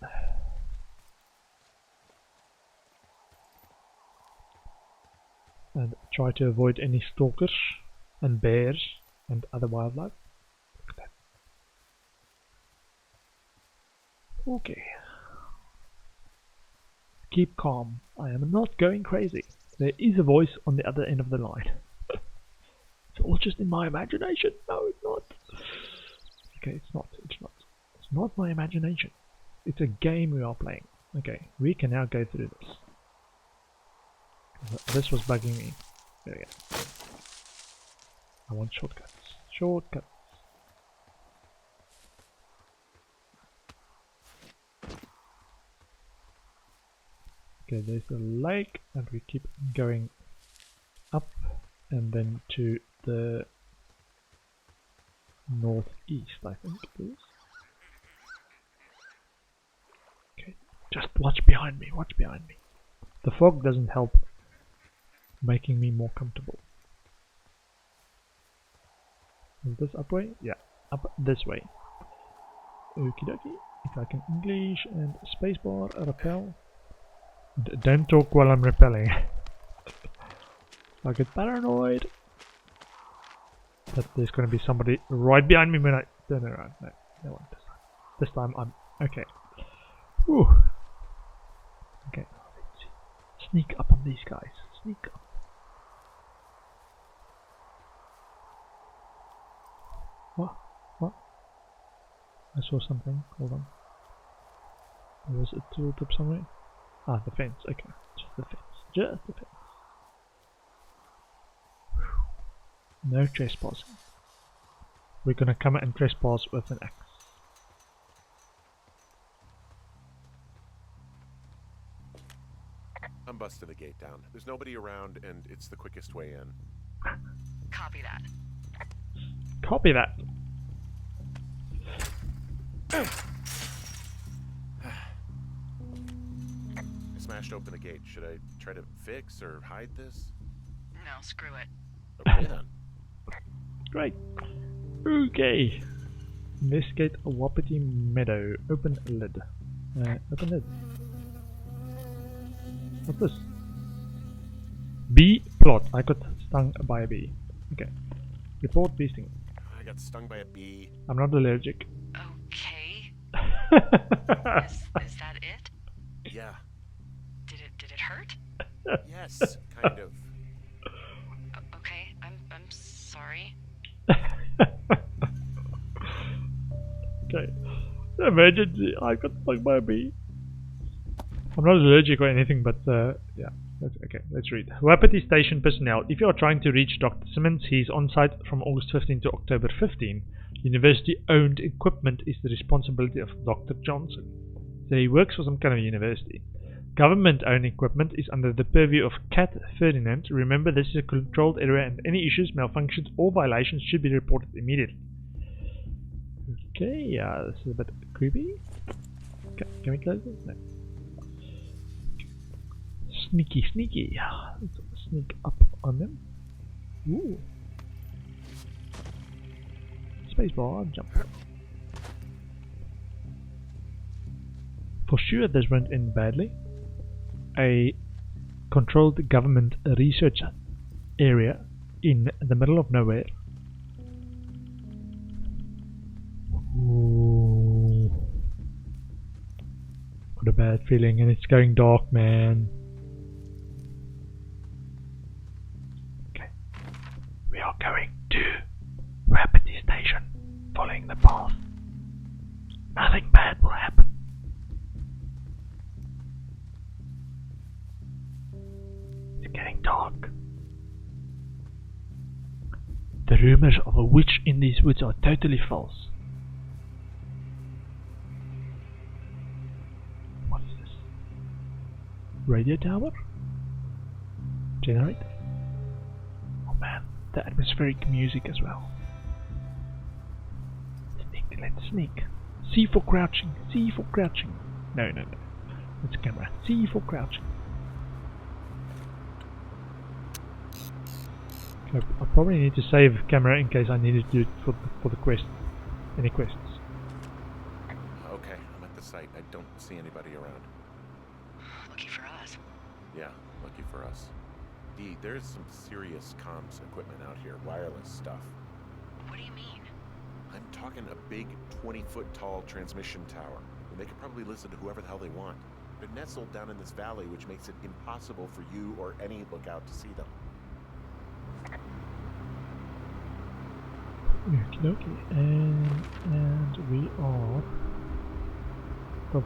S1: And try to avoid any stalkers and bears and other wildlife. Look at that. Okay. Keep calm. I am not going crazy. There is a voice on the other end of the line. It's all just in my imagination. No, it's not. Okay, it's not. It's not. It's not my imagination. It's a game we are playing. Okay, we can now go through this. This was bugging me. There we go. I want shortcuts. Shortcuts. Okay, there's the lake, and we keep going up and then to the northeast, I think it is. Okay, just watch behind me, watch behind me. The fog doesn't help making me more comfortable. Is this up way? Yeah, up this way. Okie dokie. If I can English and spacebar, repel. Don't talk while I'm repelling. I get paranoid that there's going to be somebody right behind me when I turn around. No, no one this time. This time I'm okay. Whew. Okay, let's see. Sneak up on these guys. Sneak up. What? What? I saw something. Hold on. There was a tooltip somewhere. Ah, the fence. Okay, just the fence. Just the fence. No trespassing. We're gonna come and trespass with an axe.
S2: I'm busting the gate down. There's nobody around, and it's the quickest way in.
S4: Copy that.
S1: Copy that.
S2: I smashed open the gate. Should I try to fix or hide this?
S4: No, screw it.
S2: Okay then.
S1: Great. Okay. Investigate a Wapiti Meadow. Open lid. Open lid. What's this? Bee plot. I got stung by a bee. Okay. Report bee sting.
S2: I got stung by a bee.
S1: I'm not allergic.
S4: Okay. Is that it?
S2: Yeah.
S4: Did it hurt?
S2: Yes, kind of.
S4: Okay, I'm sorry.
S1: Okay. Emergency. I got stung by a bee. I'm not allergic or anything, but yeah. Okay, let's read. Wapiti Station personnel. If you are trying to reach Dr. Simmons, he is on site from August 15 to October 15. University-owned equipment is the responsibility of Dr. Johnson. So he works for some kind of university. Government-owned equipment is under the purview of Cat Ferdinand. Remember, this is a controlled area and any issues, malfunctions or violations should be reported immediately. Okay, yeah, this is a bit creepy. Okay, can we close this? No. Sneaky, sneaky. Let's sneak up on them. Ooh. Spacebar, jump. For sure this went in badly. A controlled government research area in the middle of nowhere. Ooh. What a bad feeling, and it's going dark, man. Okay. We are going to Wapiti Station, following the path. Nothing bad will happen. It's getting dark. The rumors of a witch in these woods are totally false. What is this? Radio tower? Generator? Oh man, the atmospheric music as well. Sneak, let's sneak. C for crouching, C for crouching. No. It's camera. C for crouching. Okay, I probably need to save camera in case I need to do it for the quest. Any quests?
S2: Okay, I'm at the site. I don't see anybody around.
S4: Lucky for us.
S2: Yeah, lucky for us. D, there's some serious comms equipment out here. Wireless stuff.
S4: What do you mean?
S2: I'm talking a big 20-foot tall transmission tower. And they could probably listen to whoever the hell they want. They're nestled down in this valley, which makes it impossible for you or any lookout to see them.
S1: Okay, and we are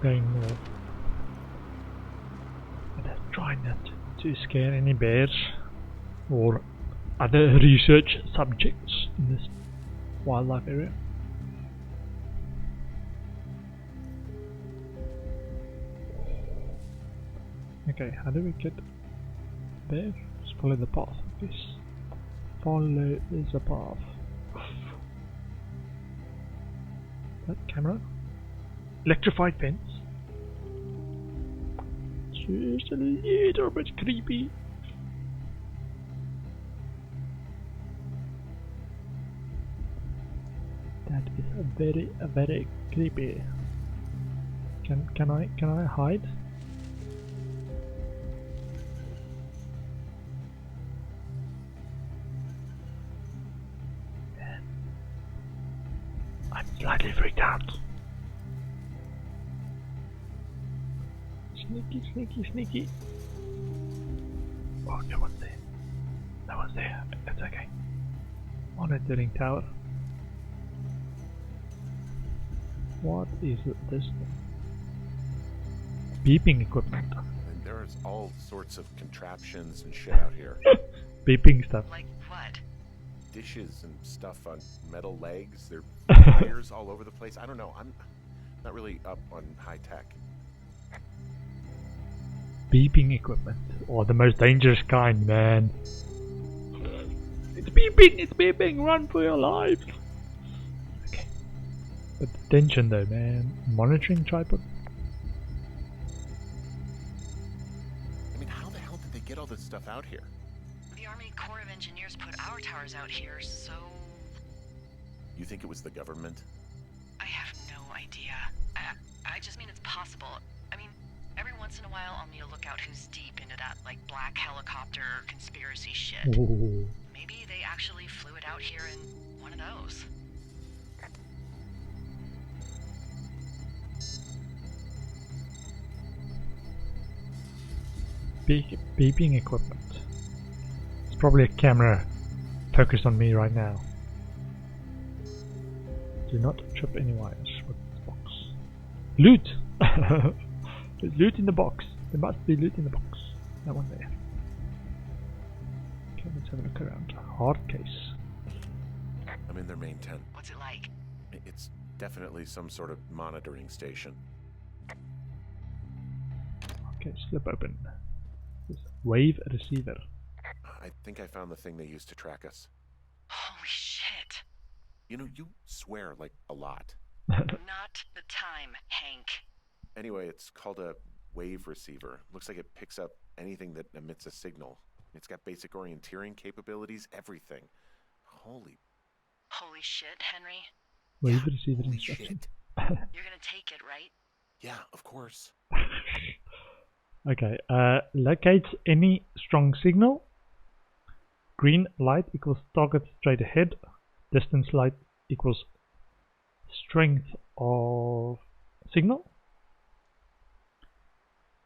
S1: going north. But let's try not to scare any bears or other research subjects in this wildlife area. Okay, how do we get there? Just follow the path, I guess. Follow the path. That camera? Electrified fence? Just a little bit creepy. That is very creepy. Can I hide? I'm slightly freaked out. Sneaky. Oh, no one's there. No one's there. That's okay. Monitoring tower. What is this? Beeping equipment.
S2: And there's all sorts of contraptions and shit out here.
S1: Beeping stuff.
S4: Like what?
S2: dishes and stuff on metal legs. There are wires all over the place. I don't know. I'm not really up on high tech.
S1: Beeping equipment. Oh, the most dangerous kind, man. It's beeping! It's beeping! Run for your life! Okay. But attention though, man. Monitoring tripod?
S2: I mean, how the hell did they get all this stuff out here?
S4: The Army Corps of Engineers put our towers out here, so
S2: You think it was the government?
S4: I have no idea. I just mean it's possible. I mean, every once in a while I'll need to look out who's deep into that, like, black helicopter conspiracy shit.
S1: Ooh.
S4: Maybe they actually flew it out here in one of those.
S1: Beeping equipment. It's probably a camera focused on me right now. Do not trip any wires with the box. Loot! There's loot in the box. There must be loot in the box. That one there. Okay, let's have a look around. Hard case.
S2: I'm in their main tent.
S4: What's it like?
S2: It's definitely some sort of monitoring station.
S1: Okay, slip open. This wave receiver.
S2: I think I found the thing they used to track us.
S4: Holy shit.
S2: You know, you swear like a lot.
S4: Not the time, Hank.
S2: Anyway, it's called a wave receiver. Looks like it picks up anything that emits a signal. It's got basic orienteering capabilities, everything. Holy
S4: shit, Henry.
S1: Wave receiver
S2: holy
S1: instruction.
S2: shit.
S4: You're gonna take it, right?
S2: Yeah, of course.
S1: Okay, locates any strong signal. Green light equals target straight ahead. Distance light equals strength of signal.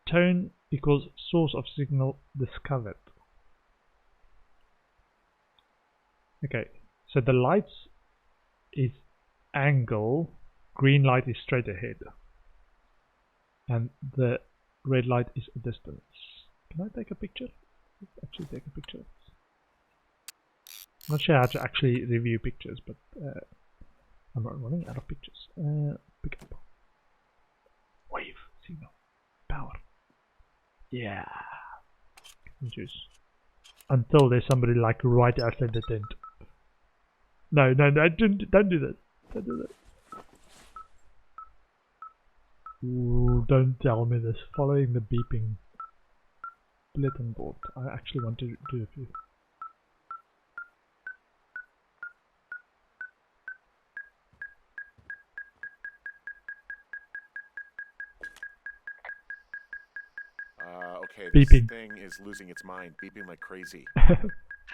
S1: Tone equals source of signal discovered. Okay, so the lights is angle, green light is straight ahead, and the red light is a distance. Can I take a picture? Let's actually take a picture. I'm not sure how to actually review pictures, but I'm not running out of pictures. Pick up. Wave, signal, power. Yeah. Juice. Until there's somebody like right outside the tent. No, don't do that. Don't do that. Ooh, don't tell me this. Following the beeping bulletin board. I actually want to do a few.
S2: Okay,
S1: Beeping.
S2: this thing is losing its mind, beeping like crazy.
S4: I
S1: Get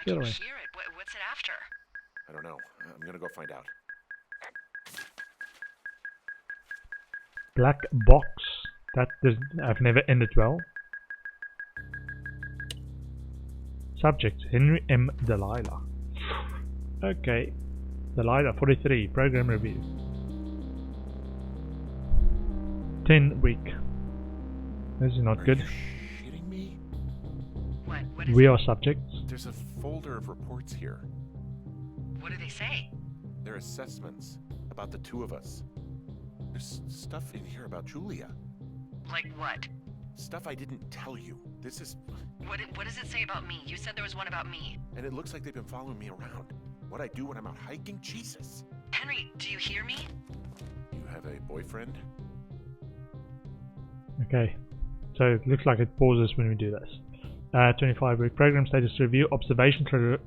S4: can
S1: away.
S4: hear it. What's it after?
S2: I don't know. I'm gonna go find out.
S1: Black box. That doesn't. I've never ended well. Subject Henry M. Delilah. Okay. Delilah 43. Program review. 10 week. This is not
S2: Are
S1: good.
S2: you shitting me?
S4: What is
S1: We
S4: it?
S1: are subjects.
S2: There's a folder of reports here.
S4: What do they say?
S2: They're assessments about the two of us. There's stuff in here about Julia.
S4: Like what?
S2: Stuff I didn't tell you. This is...
S4: What does it say about me? You said there was one about me.
S2: And it looks like they've been following me around. What I do when I'm out hiking? Jesus.
S4: Henry, do you hear me?
S2: You have a boyfriend?
S1: Okay. So it looks like it pauses when we do this. 25 week program status review. Observational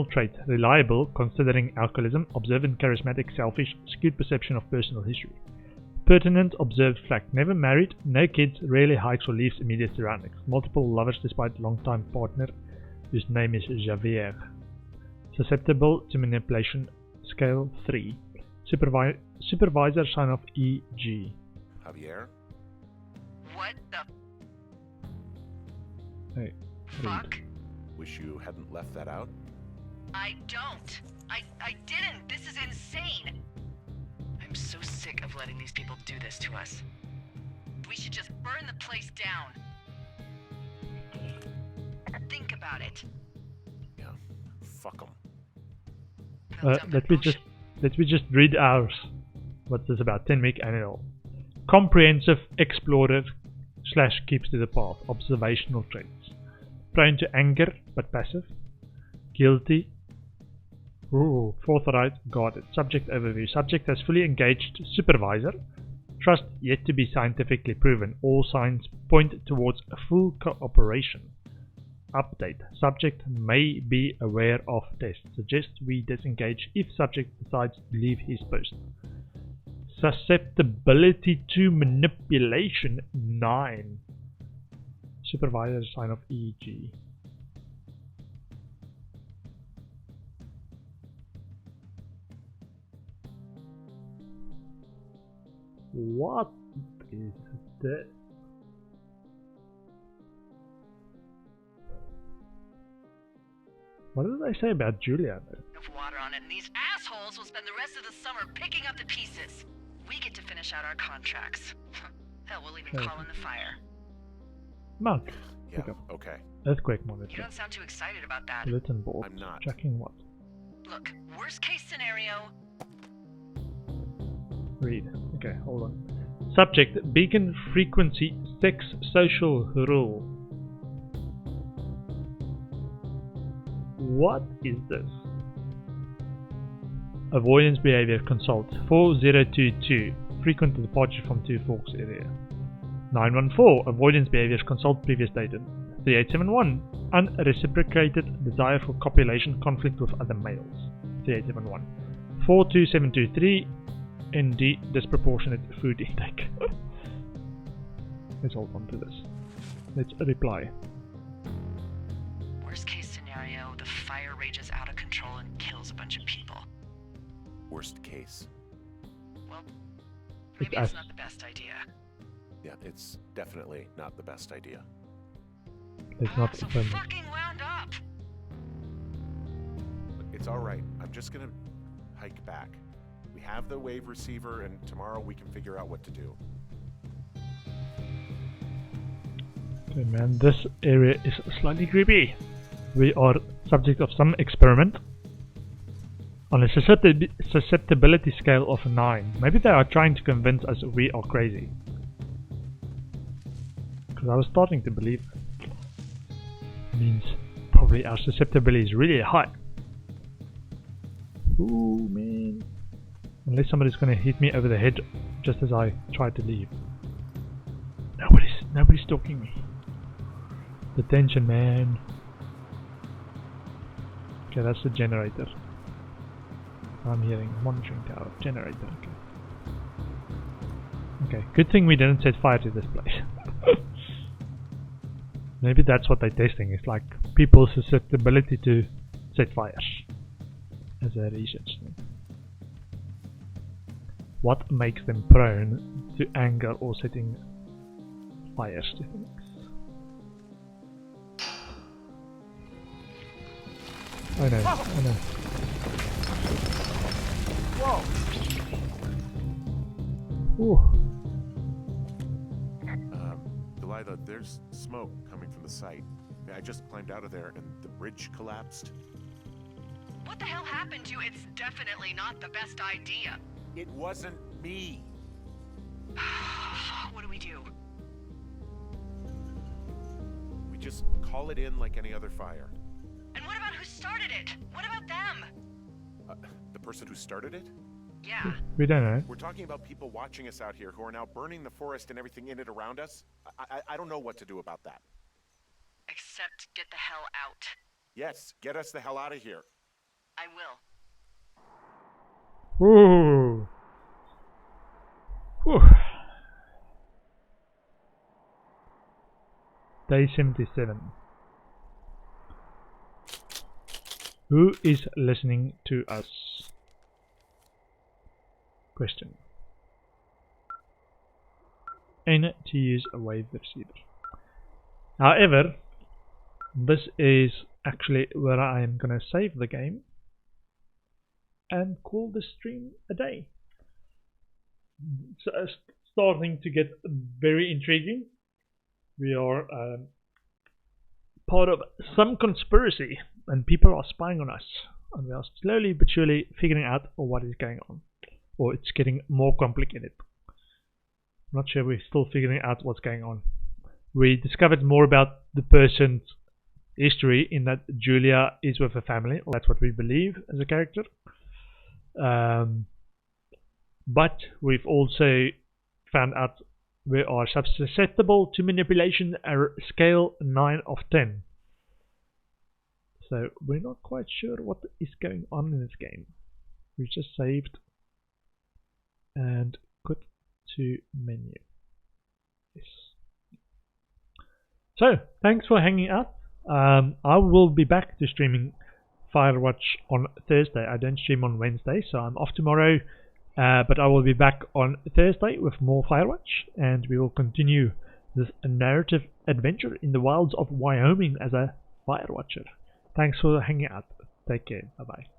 S1: trait. Reliable, considering alcoholism. Observant, charismatic, selfish. Skewed perception of personal history. Pertinent, observed fact. Never married, no kids, rarely hikes or leaves immediate surroundings. Multiple lovers despite long-time partner whose name is Javier. Susceptible to manipulation. Scale 3. Supervisor sign of EG.
S2: Javier?
S4: What the
S1: Hey,
S4: fuck?
S2: Wish you hadn't left that out?
S4: I don't. I didn't. This is insane. I'm so sick of letting these people do this to us. We should just burn the place down. Think about it.
S2: Yeah, fuck them.
S1: Let me just read ours. What's this about? 10-week annual. Comprehensive explorer / keeps to the path. Observational traits. Prone to anger but passive. Guilty. Ooh, forthright, guarded. Subject overview. Subject has fully engaged supervisor. Trust yet to be scientifically proven. All signs point towards a full cooperation. Update. Subject may be aware of test. Suggest we disengage if subject decides to leave his post. Susceptibility to manipulation 9. Supervisor sign of EG. What is this? What did they say about Julia?
S4: Of water on it, and these assholes will spend the rest of the summer picking up the pieces. We get to finish out our contracts. Hell, we'll even call in the fire.
S1: Monk.
S2: Yeah, okay.
S1: Earthquake monitor.
S4: You don't sound too excited about that.
S1: Bulletin board.
S2: I'm not.
S1: Tracking what?
S4: Look, worst case scenario.
S1: Read. Okay, hold on. Subject, beacon frequency, sex, social rule. What is this? Avoidance behavior consult 4022. Frequent departure from Two Forks area. 914. Avoidance behaviors consult previous data. 3871. Unreciprocated desire for copulation conflict with other males. 3871. 42723. ND disproportionate food intake. Let's hold on to this. Let's reply.
S4: Worst case scenario, the fire rages out of control and kills a bunch of people.
S2: Worst case.
S4: Well, maybe it's not the best idea.
S2: Yeah, it's definitely not the best idea.
S1: Let's not
S4: so
S1: offend.
S4: fucking wound up.
S2: It's alright. I'm just gonna hike back. We have the wave receiver, and tomorrow we can figure out what to do.
S1: Okay, man, this area is slightly creepy. We are subject of some experiment on a susceptibility scale of 9. Maybe they are trying to convince us we are crazy. Because I was starting to believe it means probably our susceptibility is really high. Ooh, man. Unless somebody's gonna hit me over the head just as I try to leave. Nobody's stalking me. Detention, man. Okay, that's the generator. I'm hearing monitoring tower. Generator, okay. Okay, good thing we didn't set fire to this place. Maybe that's what they're testing. It's like people's susceptibility to set fires as a research thing. What makes them prone to anger or setting fires to things? I know, I know.
S2: Whoa!
S1: Ooh.
S2: Delilah, there's smoke coming from the site. I just climbed out of there and the bridge collapsed.
S4: What the hell happened to you? It's definitely not the best idea.
S2: It wasn't me.
S4: What do we do?
S2: We just call it in like any other fire.
S4: And what about who started it? What about them?
S2: The person who started it?
S4: Yeah.
S1: We don't know.
S2: We're talking about people watching us out here who are now burning the forest and everything in it around us. I don't know what to do about that.
S4: Except get the hell out.
S2: Yes, get us the hell out of here.
S4: I will.
S1: Ooh. Whew. Day 77. Who is listening to us? Question. N to use a wave receiver. However, this is actually where I am going to save the game and call the stream a day. So starting to get very intriguing. We are part of some conspiracy and people are spying on us, and we are slowly but surely figuring out what is going on, or it's getting more complicated. I'm not sure we're still figuring out what's going on. We discovered more about the person's history in that Julia is with her family, or that's what we believe as a character. But we've also found out we are susceptible to manipulation at a scale 9 of 10. So we're not quite sure what is going on in this game. We just saved and go to menu. Yes. So thanks for hanging out. I will be back to streaming Firewatch on Thursday. I don't stream on Wednesday, so I'm off tomorrow. But I will be back on Thursday with more Firewatch, and we will continue this narrative adventure in the wilds of Wyoming as a Firewatcher. Thanks for hanging out. Take care. Bye bye.